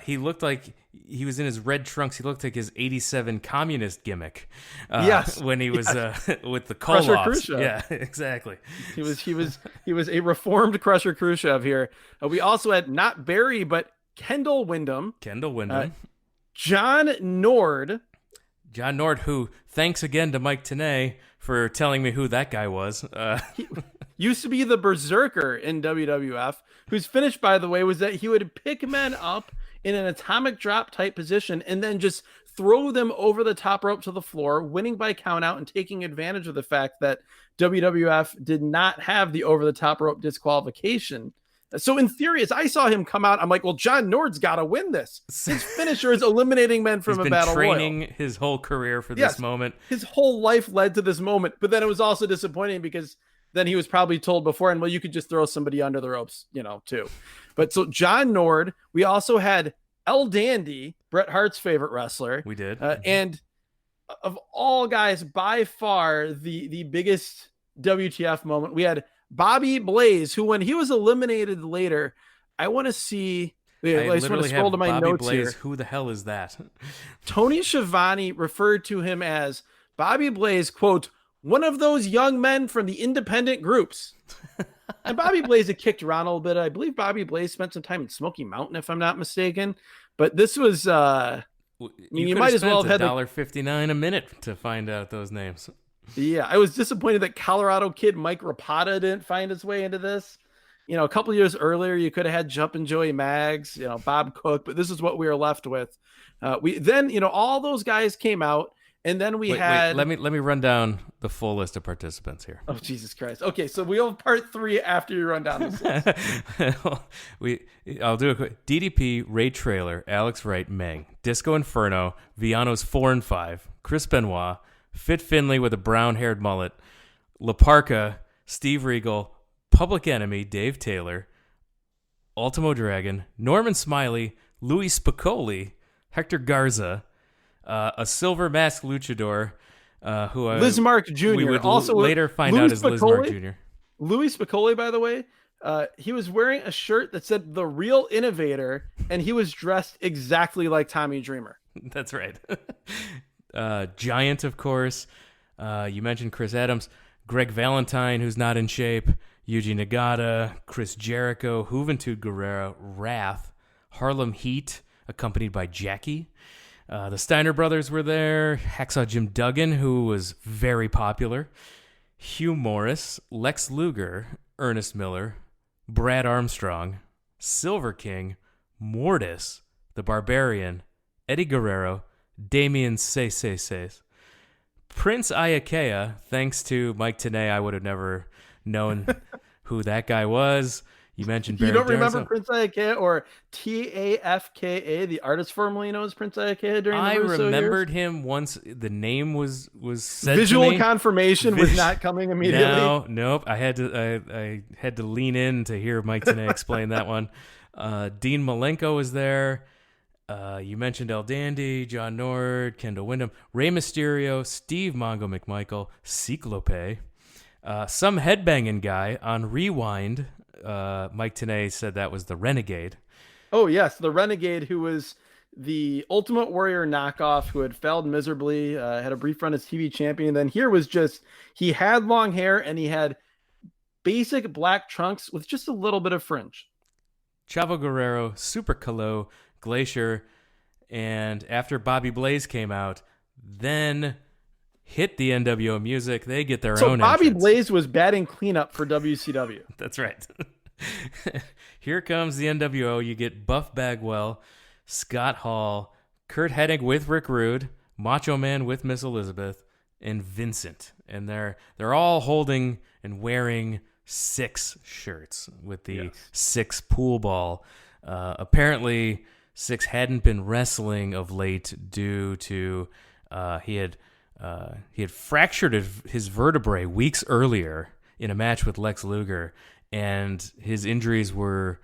He looked like he was in his red trunks. He looked like his '87 communist gimmick. When he was with the Koloffs. Yeah, exactly. He was a reformed Crusher Khrushchev here. We also had not Barry, but Kendall Windham. John Nord, who, thanks again to Mike Tenay for telling me who that guy was. He used to be the Berserker in WWF, whose finish, by the way, was that he would pick men up in an atomic drop type position and then just throw them over the top rope to the floor, winning by count out and taking advantage of the fact that WWF did not have the over the top rope disqualification. So in theory, as I saw him come out, I'm like, well, John Nord's got to win this. His finisher is eliminating men from a battle royal. He's been training his whole career for this moment. His whole life led to this moment. But then it was also disappointing because then he was probably told beforehand, well, you could just throw somebody under the ropes, too. But so John Nord, we also had El Dandy, Bret Hart's favorite wrestler. We did. And of all guys, by far the biggest WTF moment, we had Bobby Blaze, who when he was eliminated later, I want to see. I just want to scroll to my Bobby notes Blaze, here. Who the hell is that? Tony Schiavone referred to him as Bobby Blaze, quote, one of those young men from the independent groups. And Bobby Blaze had kicked around a little bit. I believe Bobby Blaze spent some time in Smoky Mountain, if I'm not mistaken. But this was, you might as well have had $1.59 a minute to find out those names. Yeah, I was disappointed that Colorado kid Mike Rapata didn't find his way into this. A couple years earlier, you could have had Jumpin' Joey Maggs, Bob Cook, but this is what we were left with. All those guys came out, and then we had. Let me run down the full list of participants here. Oh, Jesus Christ! Okay, so we'll have part 3 after you run down this list. I'll do a quick. DDP, Ray Traylor, Alex Wright, Meng, Disco Inferno, Viano's 4 and 5, Chris Benoit, Fit Finley with a brown-haired mullet, La Parka, Steve Regal, Public Enemy, Dave Taylor, Ultimo Dragon, Norman Smiley, Louis Spicolli, Hector Garza, a silver mask luchador, who Lizmark Jr. We would also later find out as Lizmark Jr. Louis Spicolli, by the way, he was wearing a shirt that said "The Real Innovator," and he was dressed exactly like Tommy Dreamer. That's right. Giant, of course. You mentioned Chris Adams, Greg Valentine, who's not in shape, Yuji Nagata, Chris Jericho, Juventud Guerrera, Wrath, Harlem Heat, accompanied by Jackie, The Steiner brothers were there. Hacksaw Jim Duggan, who was very popular. Hugh Morris, Lex Luger, Ernest Miller, Brad Armstrong, Silver King, Mortis, the Barbarian, Eddie Guerrero, Damian Say, Prince Iakea. Thanks to Mike Tenay, I would have never known who that guy was. You mentioned Barry You don't Darzo. remember Prince Iakea or TAFKA, the artist formerly known as Prince Iakea during the Russo remembered years? him once the name was said Visual to me. confirmation was not coming immediately. No, nope. I had to lean in to hear Mike Tenay explain that one. Dean Malenko was there. You mentioned El Dandy, John Nord, Kendall Windham, Rey Mysterio, Steve Mongo McMichael, Cyclope, some headbanging guy on Rewind. Mike Tenay said that was the Renegade. Oh, yes, the Renegade, who was the Ultimate Warrior knockoff, who had failed miserably, had a brief run as TV champion. Then here was just, he had long hair and he had basic black trunks with just a little bit of fringe. Chavo Guerrero, Super Calo, Glacier, and after Bobby Blaze came out, then hit the NWO music. They get their own Bobby entrance. Blaze was batting cleanup for WCW. That's right. Here comes the NWO. You get Buff Bagwell, Scott Hall, Kurt Hennig with Rick Rude, Macho Man with Miss Elizabeth, and Vincent. And they're all holding and wearing 6 shirts with the 6 pool ball. Apparently, 6 hadn't been wrestling of late due to he had fractured his vertebrae weeks earlier in a match with Lex Luger, and his injuries were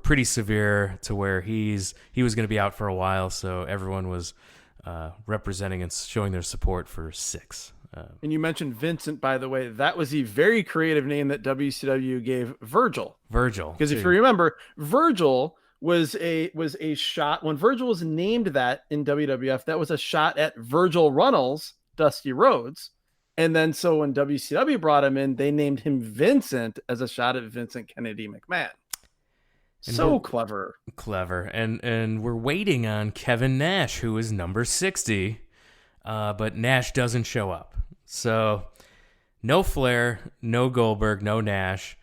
pretty severe to where he was going to be out for a while. So everyone was representing and showing their support for 6. And you mentioned Vincent, by the way. That was the very creative name that WCW gave Virgil. Because if you remember, Virgil was a shot when Virgil was named that in WWF. That was a shot at Virgil Runnels, Dusty Rhodes. And then so when WCW brought him in, they named him Vincent as a shot at Vincent Kennedy McMahon. So clever. And we're waiting on Kevin Nash, who is number 60, but Nash doesn't show up. So no Flair, no Goldberg, no Nash.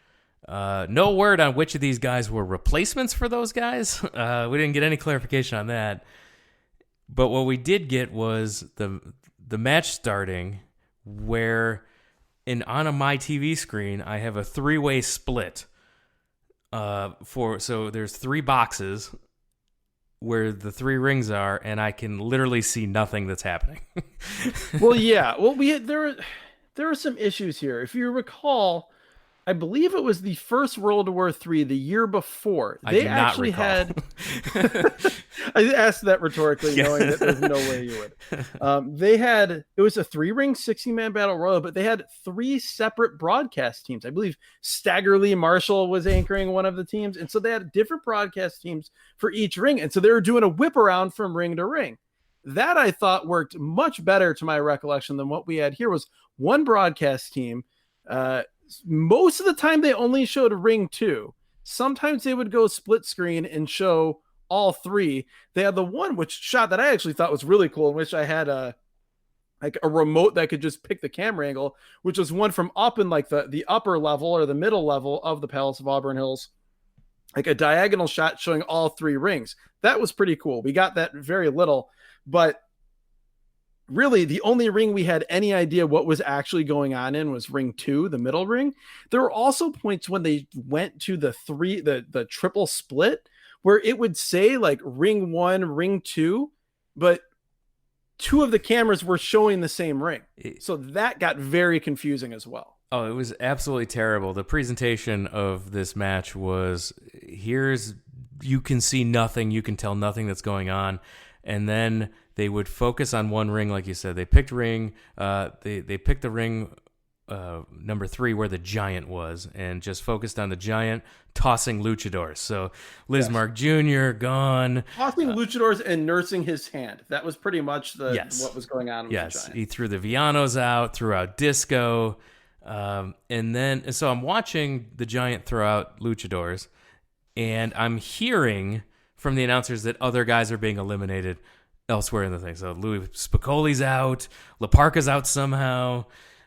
No word on which of these guys were replacements for those guys. We didn't get any clarification on that. But what we did get was the match starting where on a My TV screen, I have a 3-way split. So there's 3 boxes where the 3 rings are, and I can literally see nothing that's happening. Well, yeah. Well, there are some issues here. If you recall, I believe it was the first World War III the year before. They actually had. I asked that rhetorically, knowing that there's no way you would. It was a 3-ring 60-man battle royal, but they had 3 separate broadcast teams. I believe Stagger Lee Marshall was anchoring one of the teams, and so they had different broadcast teams for each ring, and so they were doing a whip around from ring to ring. That I thought worked much better to my recollection than what we had here. Was one broadcast team. Most of the time they only showed ring 2. Sometimes they would go split screen and show all 3. They had the one shot that I actually thought was really cool, in which I had a remote that could just pick the camera angle, which was one from up in like the upper level or the middle level of the Palace of Auburn Hills, like a diagonal shot showing all 3 rings. That was pretty cool. We got that very little, but really the only ring we had any idea what was actually going on in was ring 2, the middle ring. There were also points when they went to the triple split where it would say like ring 1, ring 2, but 2 of the cameras were showing the same ring. So that got very confusing as well. Oh, it was absolutely terrible. The presentation of this match was, you can see nothing, you can tell nothing that's going on. And then they would focus on one ring, like you said. They picked ring. They picked the ring number 3 where the Giant was, and just focused on the Giant tossing luchadors. So Lismark Jr. gone, tossing luchadors and nursing his hand. That was pretty much what was going on with the Giant. He threw the Villanos out, threw out Disco, and so I'm watching the Giant throw out luchadors, and I'm hearing from the announcers that other guys are being eliminated. elsewhere in the thing. So Louis Spicoli's out, LaParca's out somehow.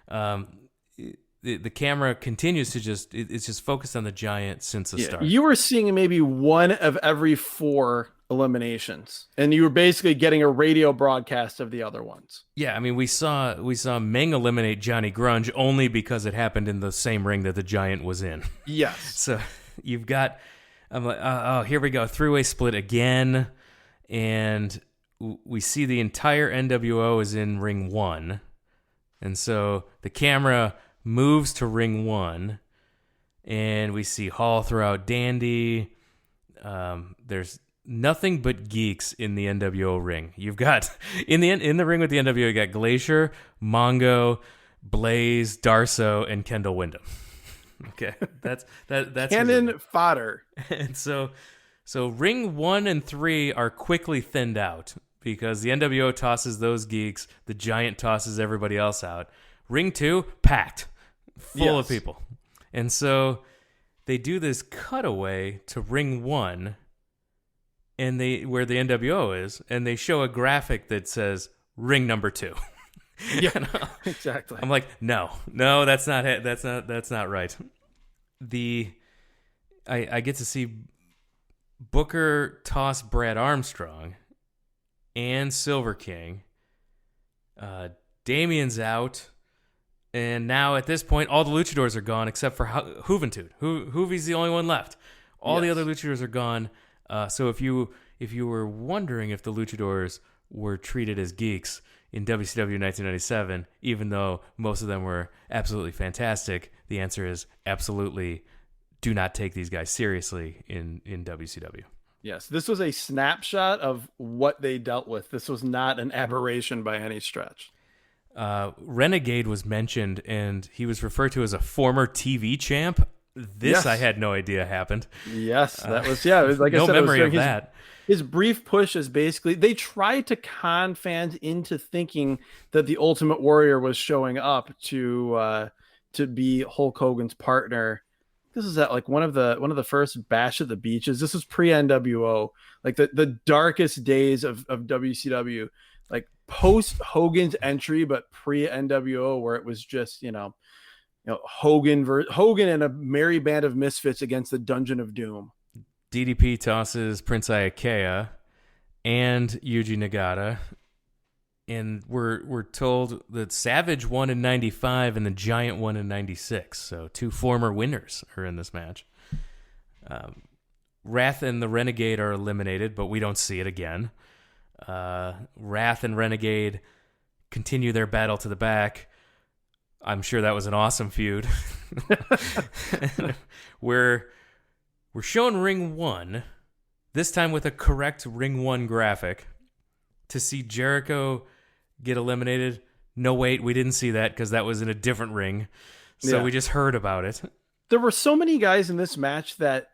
The camera continues to it's just focused on the Giant since the start. You were seeing maybe one of every 4 eliminations, and you were basically getting a radio broadcast of the other ones. Yeah, I mean, we saw Meng eliminate Johnny Grunge only because it happened in the same ring that the Giant was in. Yes. So you've got, I'm like, oh, here we go, 3-way split again, and we see the entire NWO is in ring 1, and so the camera moves to ring 1, and we see Hall throw out Dandy. There's nothing but geeks in the NWO ring. You've got in the ring with the NWO, you got Glacier, Mongo, Blaze, Darso, and Kendall Windham. Okay, that's cannon fodder. And so ring 1 and 3 are quickly thinned out because the NWO tosses those geeks, the Giant tosses everybody else out. Ring 2 packed, full of people, and so they do this cutaway to ring 1. And where the NWO is, and they show a graphic that says ring number 2. Yeah, exactly. I'm like, no, that's not it. That's not right. I get to see Booker toss Brad Armstrong and Silver King. Damien's out, and now at this point, all the luchadors are gone except for Juventud. Juvi's the only one left. All the other luchadors are gone. So if you were wondering if the luchadors were treated as geeks in WCW 1997, even though most of them were absolutely fantastic, the answer is absolutely do not take these guys seriously in WCW. Yes, this was a snapshot of what they dealt with. This was not an aberration by any stretch. Renegade was mentioned, and he was referred to as a former TV champ. This I had no idea happened. Yes, that was it was, like I no said, memory of that. His brief push is basically they tried to con fans into thinking that the Ultimate Warrior was showing up to be Hulk Hogan's partner. This is at like one of the first Bash at the Beaches. This was pre NWO, like the darkest days of WCW, like post Hogan's entry, but pre NWO, where it was just Hogan and a merry band of misfits against the Dungeon of Doom. DDP tosses Prince Iaukea and Yuji Nagata, and we're told that Savage won in 95 and the Giant won in 96. So 2 former winners are in this match. Wrath and the Renegade are eliminated, but we don't see it again. Wrath and Renegade continue their battle to the back. I'm sure that was an awesome feud. We're showing ring 1, this time with a correct ring 1 graphic, to see Jericho get eliminated. No, wait, we didn't see that because that was in a different ring. So we just heard about it. There were so many guys in this match that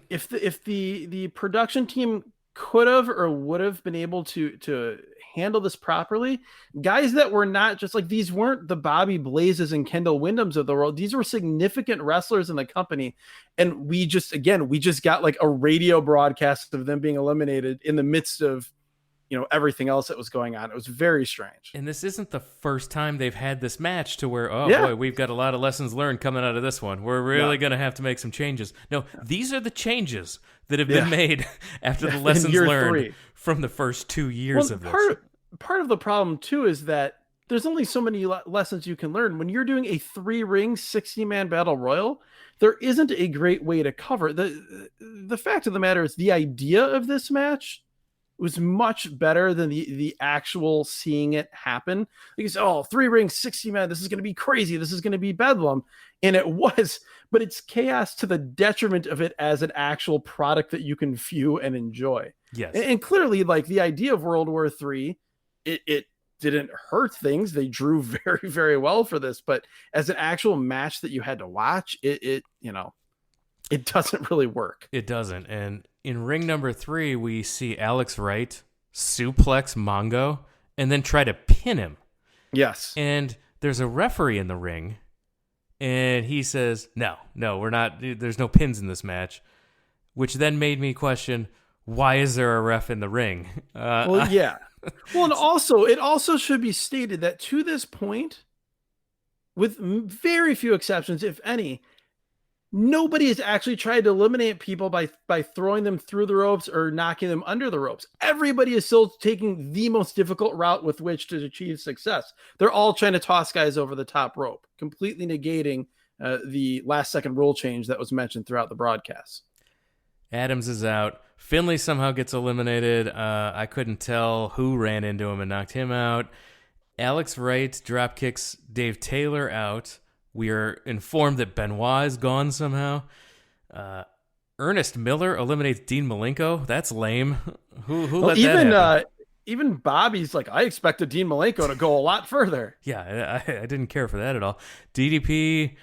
if the production team could have or would have been able to handle this properly, guys that were not just like, these weren't the Bobby Blazes and Kendall Windhams of the world. These were significant wrestlers in the company. And we just got like a radio broadcast of them being eliminated in the midst of, everything else that was going on. It was very strange. And this isn't the first time they've had this match to where, boy, we've got a lot of lessons learned coming out of this one. We're really going to have to make some changes. No, these are the changes that have been made after the lessons learned from the first 2 years of this. Part of the problem, too, is that there's only so many lessons you can learn. When you're doing a 3-ring, 60-man battle royal, there isn't a great way to cover. The fact of the matter is the idea of this match was much better than the actual seeing it happen. Like you said, 3-ring, 60-man, this is going to be crazy. This is going to be bedlam. And it was, but it's chaos to the detriment of it as an actual product that you can view and enjoy. Yes. And clearly, like, the idea of World War III, it didn't hurt things. They drew very, very well for this, but as an actual match that you had to watch, it doesn't really work. It doesn't. And in ring number 3, we see Alex Wright suplex Mongo and then try to pin him. Yes. And there's a referee in the ring, and he says, no, we're not. There's no pins in this match, which then made me question, why is there a ref in the ring? Well, yeah. Well, and also, it also should be stated that to this point, with very few exceptions, if any, nobody has actually tried to eliminate people by throwing them through the ropes or knocking them under the ropes. Everybody is still taking the most difficult route with which to achieve success. They're all trying to toss guys over the top rope, completely negating the last second rule change that was mentioned throughout the broadcast. Adams is out. Finley somehow gets eliminated. I couldn't tell who ran into him and knocked him out. Alex Wright drop kicks Dave Taylor out. We are informed that Benoit is gone somehow. Ernest Miller eliminates Dean Malenko. That's lame. Who let that happen? Even Bobby's like, I expected Dean Malenko to go a lot further. Yeah, I didn't care for that at all. DDP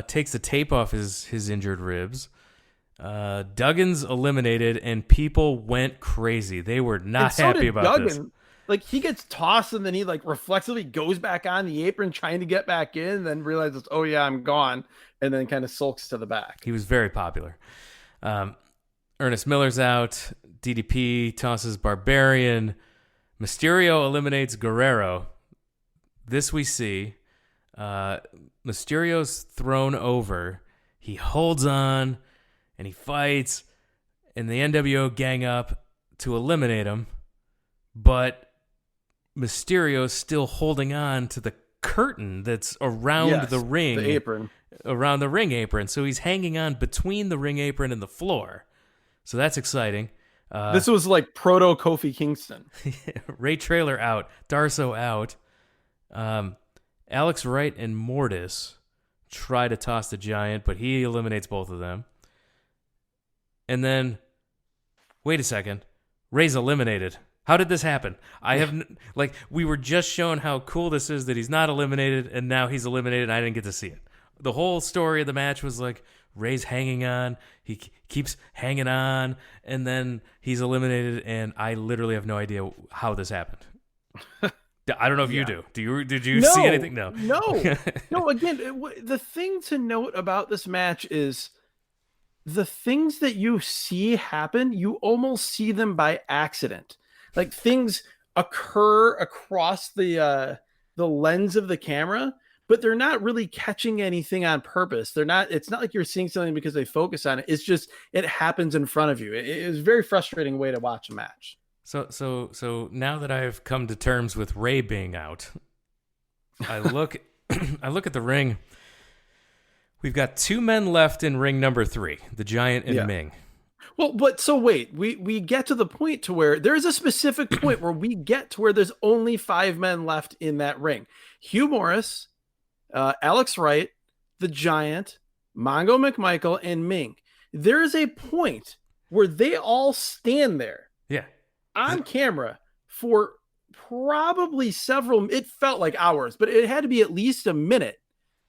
takes the tape off his injured ribs. Duggan's eliminated, and people went crazy. They were not happy about Duggan. This. Like, he gets tossed, and then he like reflexively goes back on the apron trying to get back in, and then realizes, oh yeah, I'm gone, and then kind of sulks to the back. He was very popular. Ernest Miller's out. DDP tosses Barbarian. Mysterio eliminates Guerrero. This we see. Mysterio's thrown over. He holds on, and he fights, and the NWO gang up to eliminate him, but Mysterio's still holding on to the curtain that's around the ring. The apron. Around the ring apron. So he's hanging on between the ring apron and the floor. So that's exciting. This was like proto Kofi Kingston. Ray Traylor out. Darso out. Alex Wright and Mortis try to toss the Giant, but he eliminates both of them. And then, wait a second. Ray's eliminated. How did this happen? We were just shown how cool this is that he's not eliminated, and now he's eliminated, and I didn't get to see it. The whole story of the match was like, Ray's hanging on, he keeps hanging on, and then he's eliminated, and I literally have no idea how this happened. I don't know if you do. Did you see anything? No. No, again, the thing to note about this match is the things that you see happen, you almost see them by accident. Like, things occur across the lens of the camera, but they're not really catching anything on purpose. It's not like you're seeing something because they focus on it. It's just, it happens in front of you. It is a very frustrating way to watch a match. So now that I've come to terms with Ray being out, I look at the ring. We've got two men left in ring number 3, the Giant and Ming. Well, but so wait, we get to the point to where there's a specific point where we get to where there's only 5 men left in that ring. Hugh Morris, Alex Wright, the Giant, Mongo McMichael, and Ming. There is a point where they all stand there. Yeah. On camera for probably it felt like hours, but it had to be at least a minute.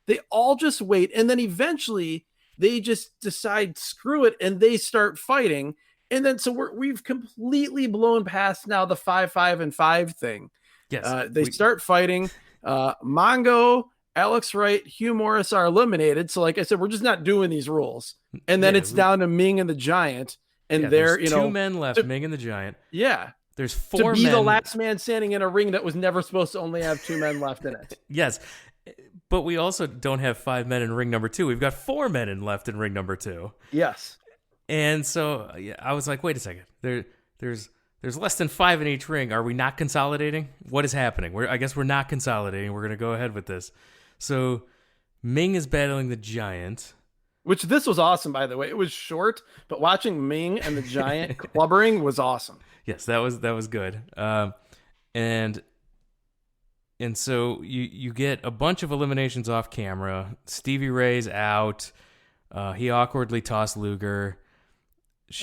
They all just wait, and then eventually they just decide, screw it, and they start fighting. And then so we've completely blown past now the 5-5-5 thing. Yes, they start fighting. Mongo, Alex Wright, Hugh Morris are eliminated. So like I said, we're just not doing these rules. And then it's down to Ming and the Giant. And they're, two men left, Ming and the Giant. Yeah. There's 4 men. To be the last man standing in a ring that was never supposed to only have 2 men left in it. Yes. But we also don't have 5 men in ring number 2. We've got 4 men left in ring number 2. Yes. And so I was like, wait a second. There's less than 5 in each ring. Are we not consolidating? What is happening? I guess we're not consolidating. We're going to go ahead with this. So Ming is battling the Giant. Which this was awesome, by the way. It was short, but watching Ming and the Giant clubbering was awesome. Yes, that was good. And so you get a bunch of eliminations off camera. Stevie Ray's out. He awkwardly tossed Luger.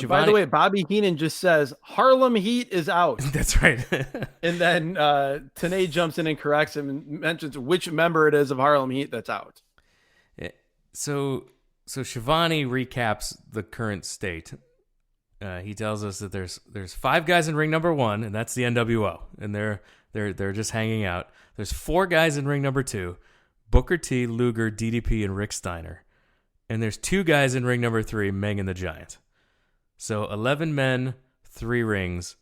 By the way, Bobby Heenan just says, Harlem Heat is out. That's right. And then Tenay jumps in and corrects him and mentions which member it is of Harlem Heat that's out. So Shivani recaps the current state. He tells us that there's 5 guys in ring number 1, and that's the NWO, and they're just hanging out. There's 4 guys in ring number 2, Booker T, Luger, DDP, and Rick Steiner. And there's 2 guys in ring number 3, Meng and the Giant. So 11 men, 3 rings.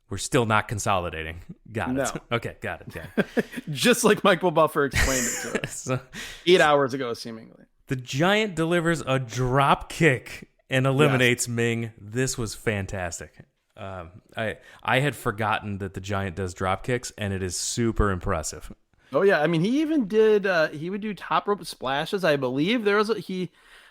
We're still not consolidating. Got it. No. Okay, got it. Just like Michael Buffer explained it to us So, 8 hours ago, seemingly. the Giant delivers a drop kick and eliminates Ming. This was fantastic. I had forgotten that the Giant does drop kicks, and it is super impressive. Oh yeah, I mean he even did. He would do top rope splashes. I believe there was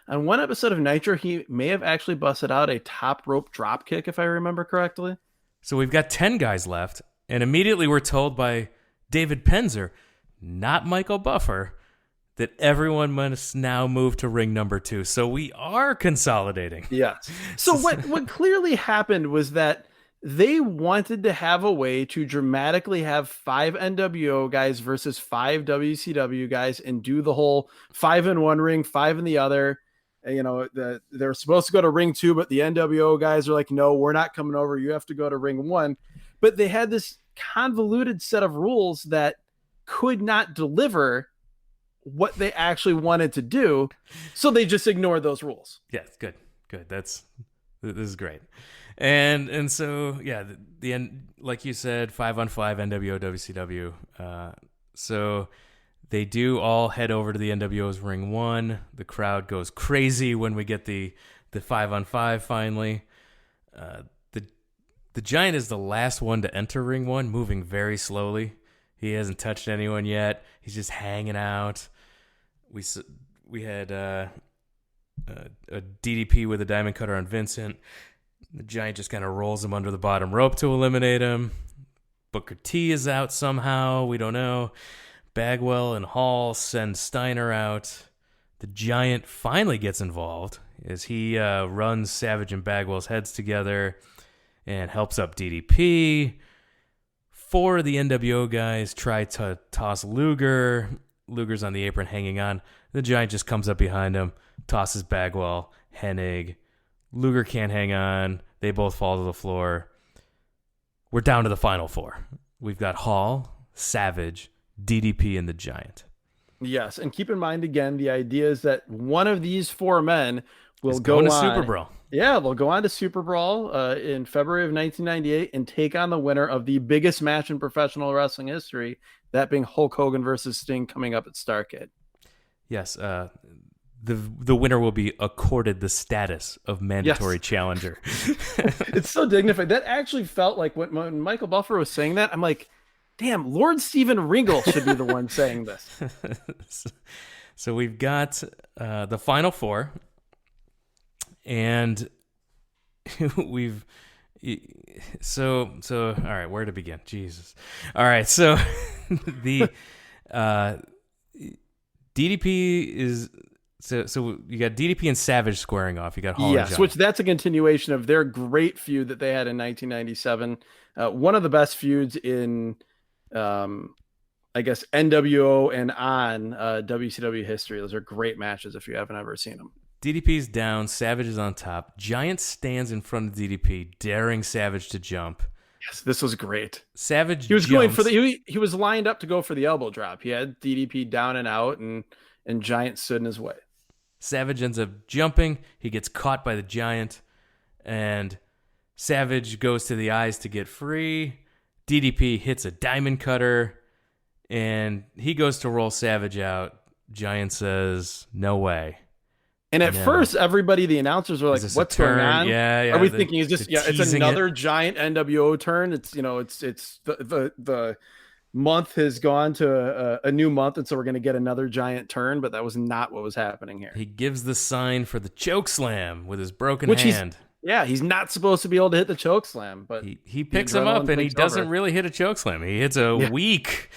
on one episode of Nitro, he may have actually busted out a top rope drop kick, if I remember correctly. So we've got 10 guys left, and immediately we're told by David Penzer, not Michael Buffer, that everyone must now move to ring number 2. So we are consolidating. Yes. So what clearly happened was that they wanted to have a way to dramatically have 5 NWO guys versus 5 WCW guys and do the whole 5 in one ring, 5 in the other. You know, they're supposed to go to ring 2, but the NWO guys are like, no, we're not coming over. You have to go to ring 1. But they had this convoluted set of rules that could not deliver what they actually wanted to do. So they just ignored those rules. Yes, good. This is great. And so, yeah, the end, like you said, 5-on-5 NWO WCW. So they do all head over to the NWO's ring 1. The crowd goes crazy when we get the 5-on-5 finally. The Giant is the last one to enter ring 1, moving very slowly. He hasn't touched anyone yet. He's just hanging out. We had a DDP with a diamond cutter on Vincent. The Giant just kind of rolls him under the bottom rope to eliminate him. Booker T is out somehow. We don't know. Bagwell and Hall send Steiner out. The Giant finally gets involved as he runs Savage and Bagwell's heads together and helps up DDP. 4 of the NWO guys try to toss Luger. Luger's on the apron hanging on. The Giant just comes up behind him, tosses Bagwell, Hennig. Luger can't hang on. They both fall to the floor. We're down to the final 4. We've got Hall, Savage, DDP, and the Giant. Yes, and keep in mind again, the idea is that one of these 4 men will go to on Super Brawl. Yeah, they'll go on to Super Brawl in February of 1998 and take on the winner of the biggest match in professional wrestling history, that being Hulk Hogan versus Sting coming up at Starrcade. Yes, the winner will be accorded the status of mandatory challenger. It's so dignified. That actually felt like when Michael Buffer was saying that, I'm like, damn, Lord Steven Regal should be the one saying this. So we've got the final 4, and we've so all right, where to begin? Jesus. All right, so the DDP is so you got DDP and Savage squaring off. You got Hall and Giant. Which that's a continuation of their great feud that they had in 1997. One of the best feuds in I guess NWO and on WCW history. Those are great matches if you haven't ever seen them. DDP's down, Savage is on top. Giant stands in front of DDP, daring Savage to jump. Yes, this was great. Savage he was jumps. going for he was lined up to go for the elbow drop. He had DDP down and out, and Giant stood in his way. Savage ends up jumping. He gets caught by the Giant, and Savage goes to the eyes to get free. DDP hits a diamond cutter, and he goes to roll Savage out. Giant says, "No way." And at first, everybody, the announcers were like, "What's going on? Yeah. Are we thinking is this? Yeah, it's another Giant NWO turn. It's it's the month has gone to a new month, and so we're going to get another Giant turn." But that was not what was happening here. He gives the sign for the choke slam with his broken hand. He's not supposed to be able to hit the choke slam, but he picks him up and he doesn't really hit a choke slam. He hits a weak.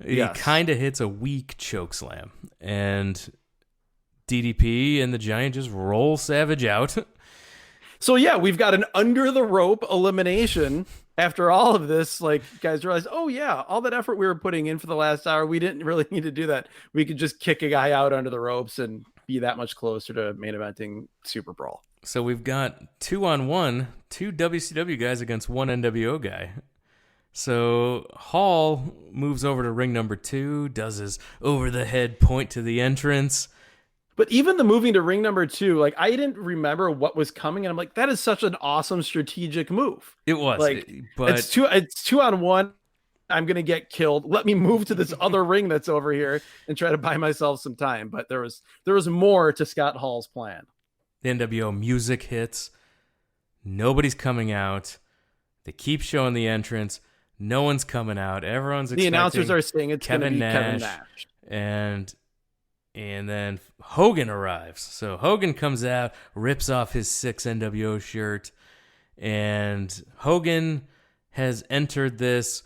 He kind of hits a weak choke slam, and DDP and the Giant just roll Savage out. So yeah, we've got an under the rope elimination. After all of this, like, guys realize, oh yeah, all that effort we were putting in for the last hour, we didn't really need to do that. We could just kick a guy out under the ropes and be that much closer to main eventing Super Brawl. So we've got 2-on-1, 2 WCW guys against 1 NWO guy. So Hall moves over to ring number 2, does his over the head point to the entrance. But even the moving to ring number 2, like I didn't remember what was coming, and I'm like, that is such an awesome strategic move. It was, Like but it's 2-on-1. I'm gonna get killed. Let me move to this other ring that's over here and try to buy myself some time. But there was more to Scott Hall's plan. the NWO music hits. Nobody's coming out. They keep showing the entrance. No one's coming out. Everyone's The expecting announcers are saying it's Kevin gonna be Kevin Nash, Nash. and then Hogan arrives. So Hogan comes out, rips off his 6 NWO shirt, and Hogan has entered this,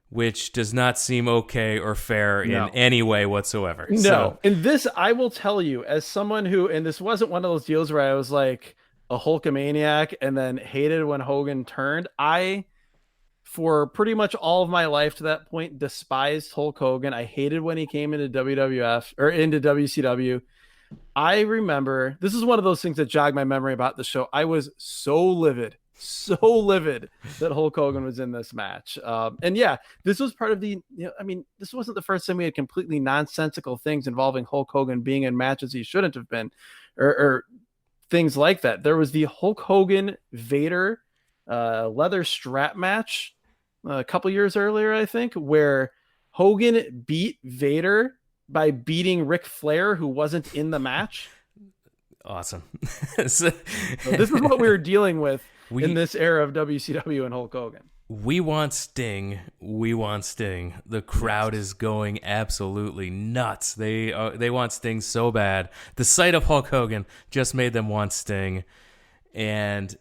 which does not seem okay or fair in any way whatsoever. No. So, And this, I will tell you, as someone who, and this wasn't one of those deals where I was like a Hulkamaniac and then hated when Hogan turned. I, for pretty much all of my life to that point, despised Hulk Hogan. I hated when he came into WWF or into WCW. I remember, this is one of those things that jogged my memory about the show. I was so livid that Hulk Hogan was in this match. And yeah, this was part of the, this wasn't the first time we had completely nonsensical things involving Hulk Hogan being in matches he shouldn't have been, or things like that. There was the Hulk Hogan Vader leather strap match a couple years earlier, I think, where Hogan beat Vader by beating Ric Flair, who wasn't in the match. Awesome. So this is what we were dealing with in this era of WCW and Hulk Hogan. We want Sting. We want Sting. The crowd is going absolutely nuts. They want Sting so bad. The sight of Hulk Hogan just made them want Sting, and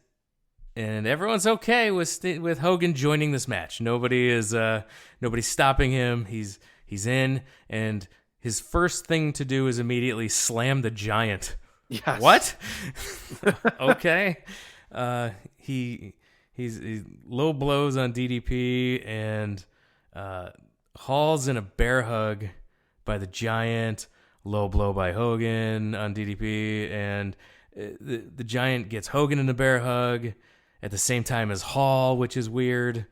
everyone's okay with Hogan joining this match. Nobody's stopping him. He's in, and his first thing to do is immediately slam the Giant. Yes. What? Okay. He's low blows on DDP, and Hall's in a bear hug by the Giant, low blow by Hogan on DDP, and the Giant gets Hogan in a bear hug at the same time as Hall, which is weird,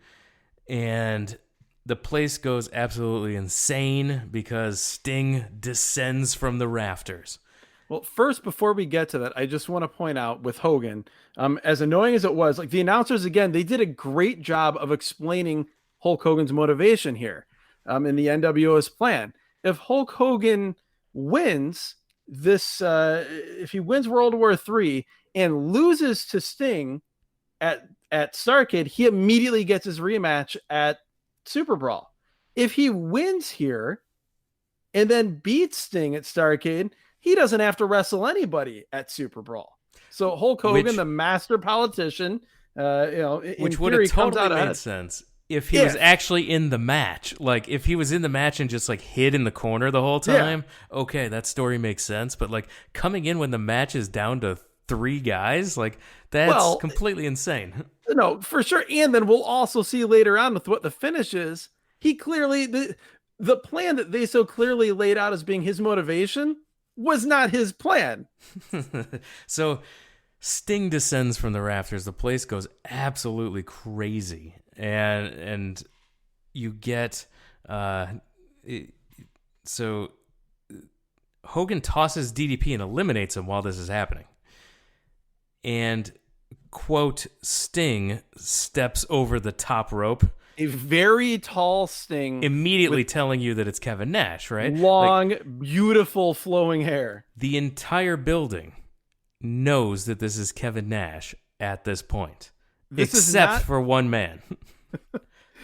and the place goes absolutely insane because Sting descends from the rafters. Well, first, before we get to that, I just want to point out with Hogan, as annoying as it was, like the announcers, again, they did a great job of explaining Hulk Hogan's motivation here in the NWO's plan. If Hulk Hogan wins this, if he wins World War III and loses to Sting at Starrcade, he immediately gets his rematch at Super Brawl. If he wins here and then beats Sting at Starrcade, he doesn't have to wrestle anybody at Super Brawl. So Hulk Hogan, the master politician, which would have totally made sense if he was actually in the match. Like if he was in the match and just like hid in the corner the whole time, okay, that story makes sense. But like coming in when the match is down to 3 guys, like that's completely insane. No, for sure. And then we'll also see later on with what the finish is. He clearly, the plan that they so clearly laid out as being his motivation was not his plan. So Sting descends from the rafters. The place goes absolutely crazy. And you get, so Hogan tosses DDP and eliminates him while this is happening. And quote, Sting steps over the top rope. A very tall Sting. Immediately telling you that it's Kevin Nash, right? Long, beautiful, flowing hair. The entire building knows that this is Kevin Nash at this point. Except for one man.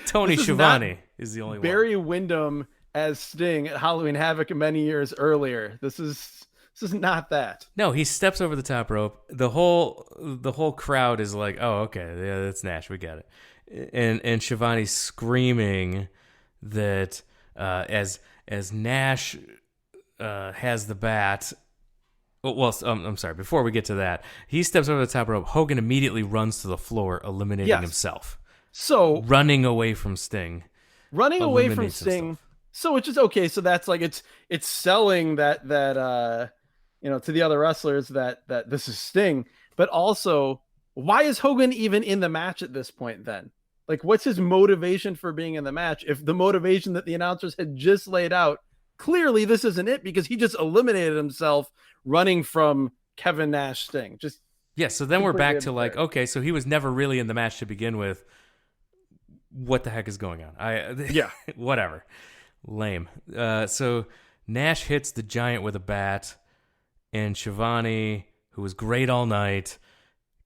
Tony Schiavone is the only one. Barry Windham as Sting at Halloween Havoc many years earlier. This is not that. No, he steps over the top rope. The whole crowd is like, "Oh, okay, yeah, that's Nash. We got it." And Schiavone's screaming that as Nash has the bat. Well, I'm sorry. Before we get to that, he steps over the top rope. Hogan immediately runs to the floor, eliminating himself. So running away from Sting. Running away from Sting. Himself. So it's just okay. So that's like it's selling that to the other wrestlers that this is Sting, but also why is Hogan even in the match at this point then? Like, what's his motivation for being in the match? If the motivation that the announcers had just laid out, clearly this isn't it because he just eliminated himself running from Kevin Nash Sting. Just Yeah, so then we're completely back to like, absurd. okay, so he was never really in the match to begin with. What the heck is going on? Yeah. Whatever. Lame. So Nash hits the Giant with a bat, and Shivani, who was great all night,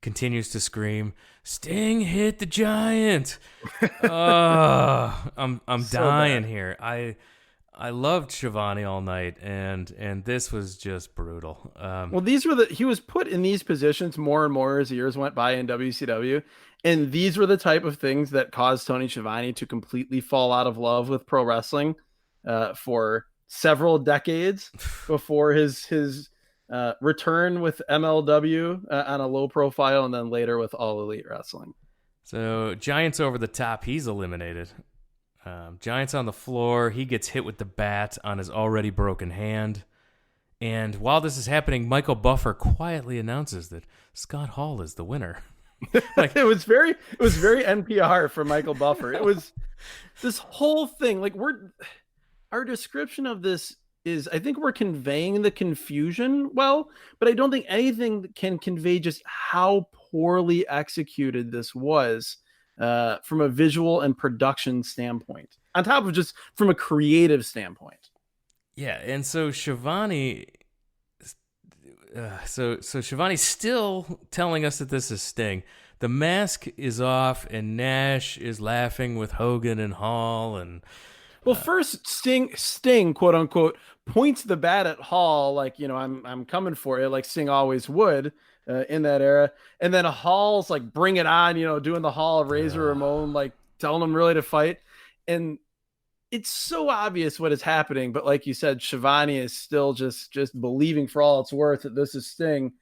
continues to scream, "Sting hit the Giant!" I'm So dying bad. here. I loved Shivani all night, and this was just brutal. Well, he was put in these positions more and more as the years went by in WCW. And these were the type of things that caused Tony Schiavone to completely fall out of love with pro wrestling for several decades before his return with MLW on a low profile, and then later with All Elite Wrestling. So Giant's over the top. He's eliminated. Giant's on the floor. He gets hit with the bat on his already broken hand. And while this is happening, Michael Buffer quietly announces that Scott Hall is the winner. Like, it was very NPR for Michael Buffer. It was this whole thing. Like our description of this is, I think we're conveying the confusion well, but I don't think anything can convey just how poorly executed this was from a visual and production standpoint, on top of just from a creative standpoint. yeah, and so Shivani, so Shivani's still telling us that this is Sting. The mask is off, and Nash is laughing with Hogan and Hall, and Well, first Sting, quote unquote, points the bat at Hall, like, I'm coming for you, like Sting always would in that era. And then Hall's like, bring it on, doing the Hall of Razor Ramon, like telling him really to fight. And it's so obvious what is happening, but like you said, Shivani is still just believing for all it's worth that this is Sting.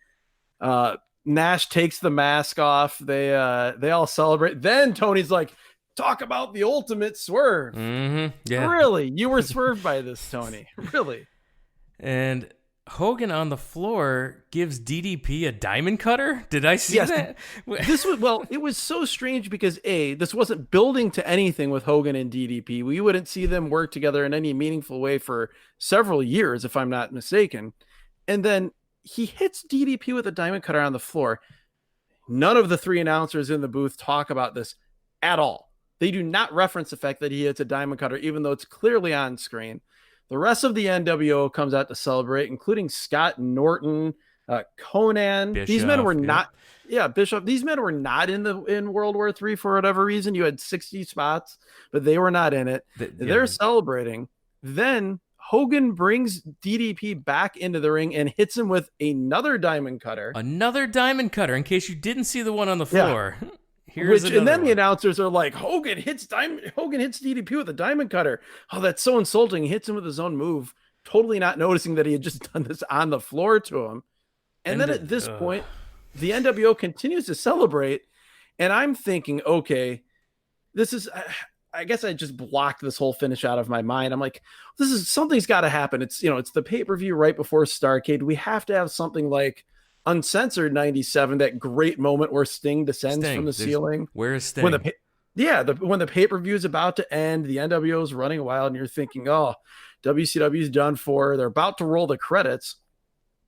Nash takes the mask off. They all celebrate. Then Tony's like, talk about the ultimate swerve. yeah, Really? You were swerved by this, Tony? Really? and Hogan on the floor gives DDP a diamond cutter. Did I see Yes. that? It was so strange because this wasn't building to anything with Hogan and DDP. We wouldn't see them work together in any meaningful way for several years, if I'm not mistaken. And then he hits DDP with a diamond cutter on the floor. None of the three announcers in the booth talk about this at all. They do not reference the fact that he hits a diamond cutter, even though it's clearly on screen. The rest of the NWO comes out to celebrate, including Scott Norton, Conan. Bischoff, These men were not, Bischoff. These men were not in World War III for whatever reason. You had 60 spots, but they were not in it. They're celebrating. Then Hogan brings DDP back into the ring and hits him with another diamond cutter. Another diamond cutter, in case you didn't see the one on the floor. Yeah. And then the announcers are like, Hogan hits DDP with a diamond cutter. Oh, that's so insulting. He hits him with his own move, totally not noticing that he had just done this on the floor to him. And then at this point, the NWO continues to celebrate. And I'm thinking, okay, this is, I guess I just blocked this whole finish out of my mind. I'm like, something's got to happen. It's, it's the pay-per-view right before Starrcade. We have to have something like Uncensored 97, that great moment where Sting descends from the ceiling. Where is Sting? When the pay-per-view is about to end, the NWO is running wild, and you're thinking, oh, WCW's done for. They're about to roll the credits.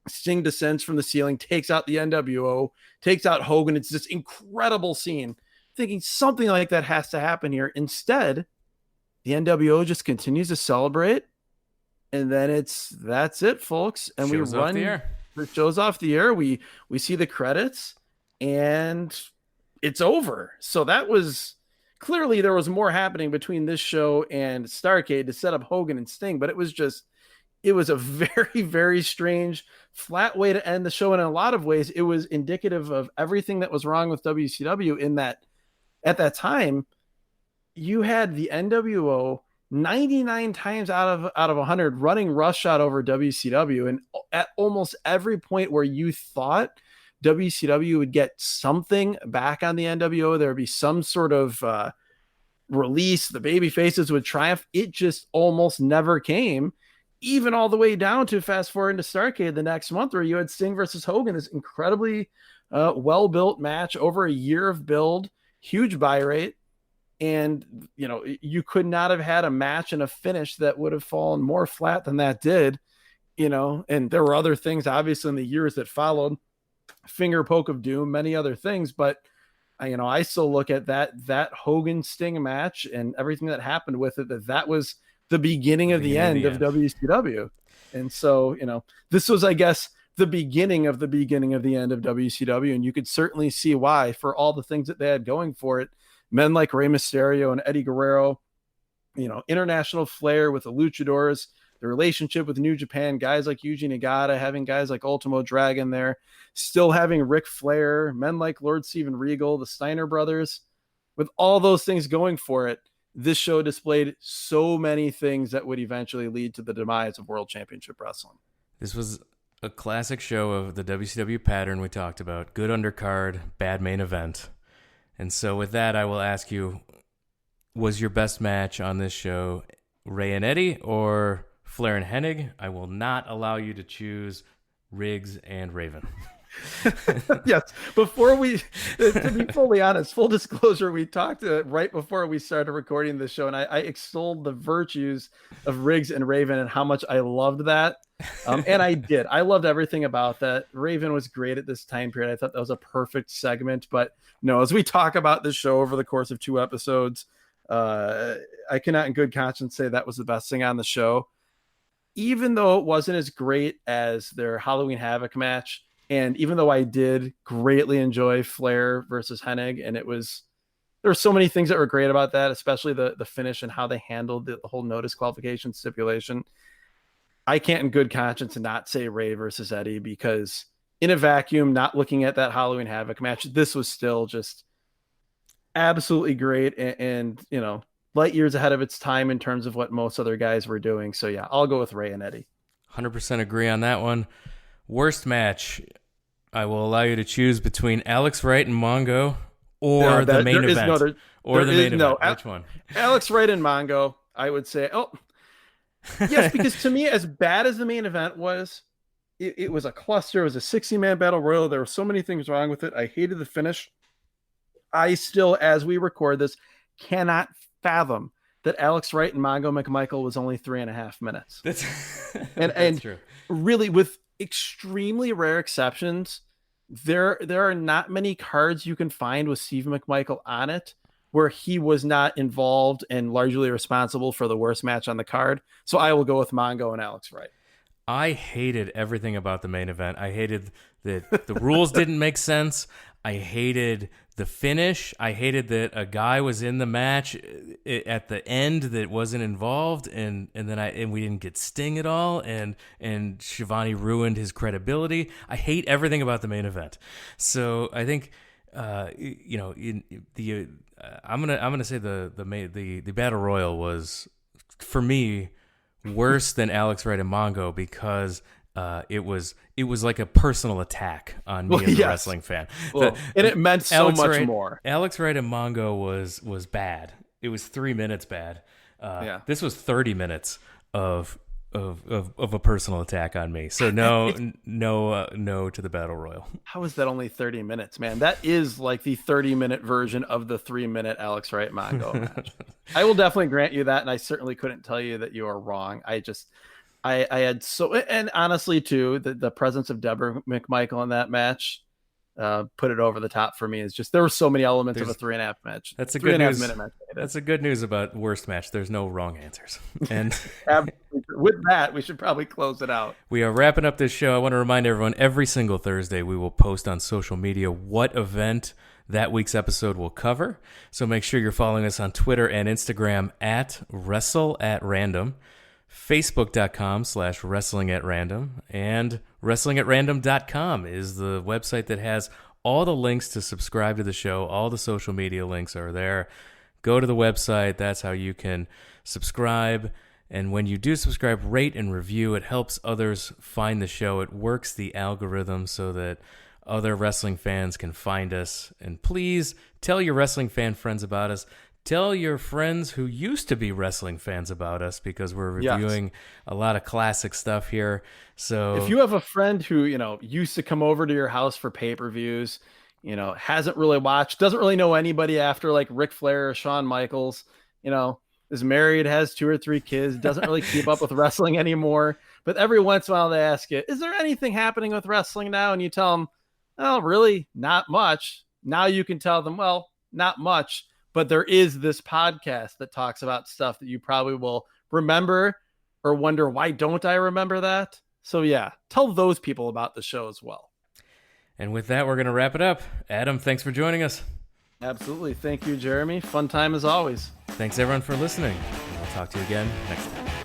Sting descends from the ceiling, takes out the NWO, takes out Hogan. It's this incredible scene. Thinking something like that has to happen here. Instead, the NWO just continues to celebrate, and then that's it, folks. And Show's we run off the air. The show's off the air. We see the credits, and it's over. So that was clearly, there was more happening between this show and Starrcade to set up Hogan and Sting, but it was a very, very strange, flat way to end the show. And in a lot of ways, it was indicative of everything that was wrong with WCW, in that at that time, you had the NWO 99 times out of 100 running roughshod over WCW. And at almost every point where you thought WCW would get something back on the NWO, there would be some sort of release, the baby faces would triumph, it just almost never came. Even all the way down to fast forward into Starrcade the next month, where you had Sting versus Hogan, this incredibly well-built match over a year of build, huge buy rate. And, you could not have had a match and a finish that would have fallen more flat than that did. and there were other things obviously in the years that followed, finger poke of doom, many other things, but I still look at that Hogan Sting match and everything that happened with it, that was the beginning of the end of WCW. And so, this was, I guess, the beginning of the end of WCW. And you could certainly see why, for all the things that they had going for it. Men like Rey Mysterio and Eddie Guerrero, international flair with the luchadors, the relationship with New Japan, guys like Yuji Nagata, having guys like Ultimo Dragon there, still having Ric Flair, men like Lord Steven Regal, the Steiner brothers, with all those things going for it. This show displayed so many things that would eventually lead to the demise of World Championship Wrestling. This was a classic show of the WCW pattern we talked about. Good undercard, bad main event. And so with that, I will ask you, was your best match on this show Ray and Eddie or Flair and Hennig? I will not allow you to choose Riggs and Raven. Yes. Before to be fully honest, full disclosure, we talked right before we started recording this show, and I extolled the virtues of Riggs and Raven and how much I loved that. And I did. I loved everything about that. Raven was great at this time period. I thought that was a perfect segment. But no, as we talk about this show over the course of 2 episodes, I cannot in good conscience say that was the best thing on the show. Even though it wasn't as great as their Halloween Havoc match, and even though I did greatly enjoy Flair versus Hennig, and there were so many things that were great about that, especially the finish and how they handled the whole no disqualification stipulation. I can't in good conscience not say Ray versus Eddie, because in a vacuum, not looking at that Halloween Havoc match, this was still just absolutely great, and light years ahead of its time in terms of what most other guys were doing. So yeah, I'll go with Ray and Eddie. 100% agree on that one. Worst match, I will allow you to choose between Alex Wright and Mongo or the main event. Which one? Alex Wright and Mongo, I would say. Oh, yes, because to me, as bad as the main event was, it was a cluster. It was a 60-man battle royal. There were so many things wrong with it. I hated the finish. I still, as we record this, cannot fathom that Alex Wright and Mongo McMichael was only 3.5 minutes. That's true. Really, with extremely rare exceptions, there are not many cards you can find with Steve McMichael on it where he was not involved and largely responsible for the worst match on the card. So I will go with Mongo and Alex Wright. I hated everything about the main event. I hated that the rules didn't make sense. I hated the finish. I hated that a guy was in the match at the end that wasn't involved, and we didn't get Sting at all, and Shivani ruined his credibility. I hate everything about the main event. So I think I'm gonna say the battle royal was, for me, worse than Alex Wright and Mongo, because it was like a personal attack on me as a wrestling fan. And it meant so much more. Alex Wright and Mongo was bad. It was 3 minutes bad. This was 30 minutes of a personal attack on me. So no to the battle royal. How is that only 30 minutes, man? That is like the 30-minute version of the 3-minute Alex Wright Mongo match. I will definitely grant you that, and I certainly couldn't tell you that you are wrong. I had and honestly too, the presence of Deborah McMichael in that match put it over the top for me. Is just, there were so many elements of a 3.5 match. That's a good news. Match. That's a good news about worst match. There's no wrong answers. And with that, we should probably close it out. We are wrapping up this show. I want to remind everyone, every single Thursday we will post on social media what event that week's episode will cover. So make sure you're following us on Twitter and Instagram at WrestleAtRandom. Facebook.com/WrestlingAtRandom, and WrestlingAtRandom.com is the website that has all the links to subscribe to the show. All the social media links are there. Go to the website. That's how you can subscribe. And when you do subscribe, rate and review. It helps others find the show. It works the algorithm so that other wrestling fans can find us. And please tell your wrestling fan friends about us. Tell your friends who used to be wrestling fans about us, because we're reviewing a lot of classic stuff here. So if you have a friend who, used to come over to your house for pay-per-views, hasn't really watched, doesn't really know anybody after like Ric Flair or Shawn Michaels, is married, has 2 or 3 kids, doesn't really keep up with wrestling anymore, But every once in a while they ask you, is there anything happening with wrestling now? And you tell them, oh, really? Not much. Now you can tell them, well, not much, but there is this podcast that talks about stuff that you probably will remember or wonder, why don't I remember that? So yeah, tell those people about the show as well. And with that, we're going to wrap it up. Adam, thanks for joining us. Absolutely. Thank you, Jeremy. Fun time as always. Thanks, everyone, for listening. I'll talk to you again next time.